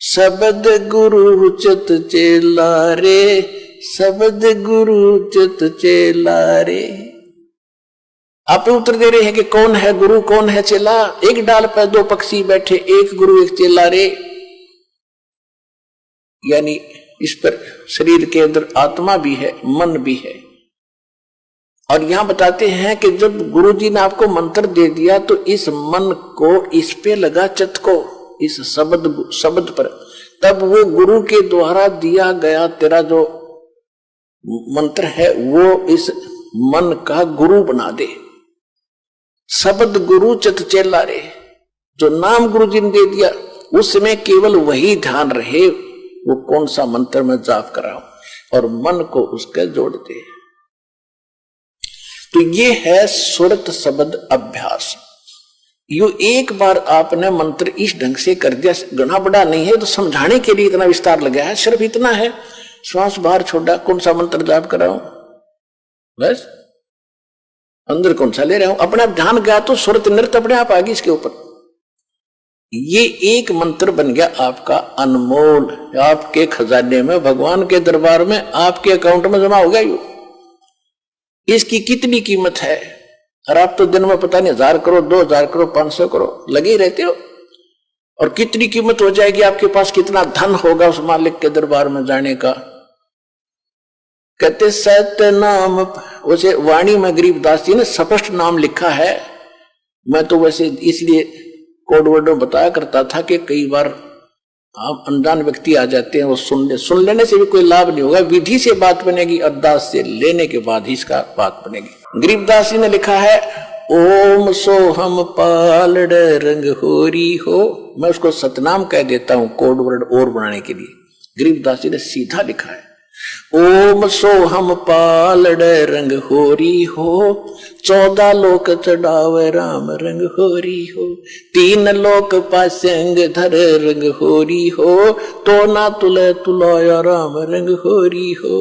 शब्द गुरु चित चेला रे, शब्द गुरु चित चेला रे। आप उत्तर दे रहे हैं कि कौन है गुरु कौन है चेला। एक डाल पर दो पक्षी बैठे, एक गुरु एक चेला रे, यानी इस पर शरीर के अंदर आत्मा भी है, मन भी है। और यहां बताते हैं कि जब गुरु जी ने आपको मंत्र दे दिया तो इस मन को इस पे लगा, चित्त को इस शब्द पर, तब वो गुरु के द्वारा दिया गया तेरा जो मंत्र है वो इस मन का गुरु बना दे। शब्द गुरु चित चेला रे, जो नाम गुरु जी ने दे दिया उसमें केवल वही ध्यान रहे, वो कौन सा मंत्र में जाप कर रहा हूं, और मन को उसके जोड़ दे। तो ये है सुरत शब्द अभ्यास। यो एक बार आपने मंत्र इस ढंग से कर दिया, घना बड़ा नहीं है, तो समझाने के लिए इतना विस्तार लगा है। सिर्फ इतना है, श्वास बाहर छोड़ा, कौन सा मंत्र जाप कर रहा हूं, बस अंदर कौन सा ले रहा हूं, अपना ध्यान गया तो सुरत नृत्य अपने आप आ गई इसके ऊपर। ये एक मंत्र बन गया आपका अनमोल, आपके खजाने में, भगवान के दरबार में, आपके अकाउंट में जमा हो गया। यू इसकी कितनी कीमत है, और आप तो दिन में पता नहीं 1000 करो, 2000 करो, 500 करो लगे ही रहते हो। और कितनी कीमत हो जाएगी आपके पास, कितना धन होगा उस मालिक के दरबार में जाने का। कहते सत्य नाम, वैसे वाणी में गरीबदास जी ने स्पष्ट नाम लिखा है। मैं तो वैसे इसलिए कोड वर्ड में बताया करता था कि कई बार आप अनजान व्यक्ति आ जाते हैं, वो सुन लेने से भी कोई लाभ नहीं होगा। विधि से बात बनेगी, अरदास से लेने के बाद ही इसका बात बनेगी। गरीबदास जी ने लिखा है, ओम सोहम पालड़ रंग होरी हो। मैं उसको सतनाम कह देता हूं कोड वर्ड और बनाने के लिए। गरीबदास जी ने सीधा लिखा है, ओम सोहम पालड़ रंग होरी हो, 14 लोक चढ़ावे राम रंग होरी हो, 3 लोक पासंग धर रंग होरी हो, तो ना तुले तुलाया राम रंग होरी हो।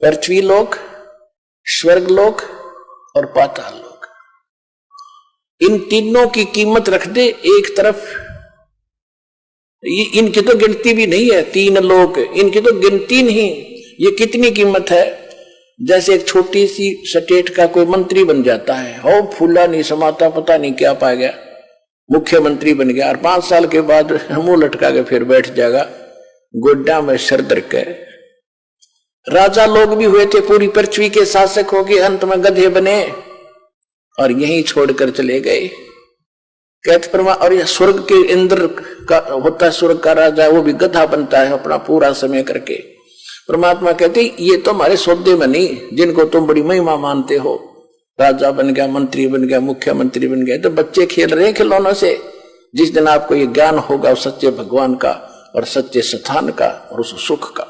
पृथ्वी लोक, स्वर्ग लोक और पाताल लोक, इन तीनों की कीमत रख दे एक तरफ। इनकी तो गिनती भी नहीं है, 3 लोक, इनकी तो गिनती नहीं। ये कितनी कीमत है। जैसे एक छोटी सी स्टेट का कोई मंत्री बन जाता है, हो फूला नहीं समाता, पता नहीं क्या पा गया, मुख्यमंत्री बन गया, और 5 साल के बाद मुंह लटका के फिर बैठ जाएगा गोड्डा में सर धर के। राजा लोग भी हुए थे, पूरी पृथ्वी के शासक हो गए, अंत में गधे बने और यहीं छोड़कर चले गए। कहते परमा, और यह स्वर्ग के इंद्र का होता है, स्वर्ग का राजा, वो भी गधा बनता है अपना पूरा समय करके। परमात्मा कहते ये तो हमारे सौदे में नहीं, जिनको तुम बड़ी महिमा मानते हो, राजा बन गया, मंत्री बन गया, मुख्यमंत्री बन गया, तो बच्चे खेल रहे हैं खिलौनों से। जिस दिन आपको ये ज्ञान होगा उस सच्चे भगवान का और सच्चे स्थान का और उस सुख का।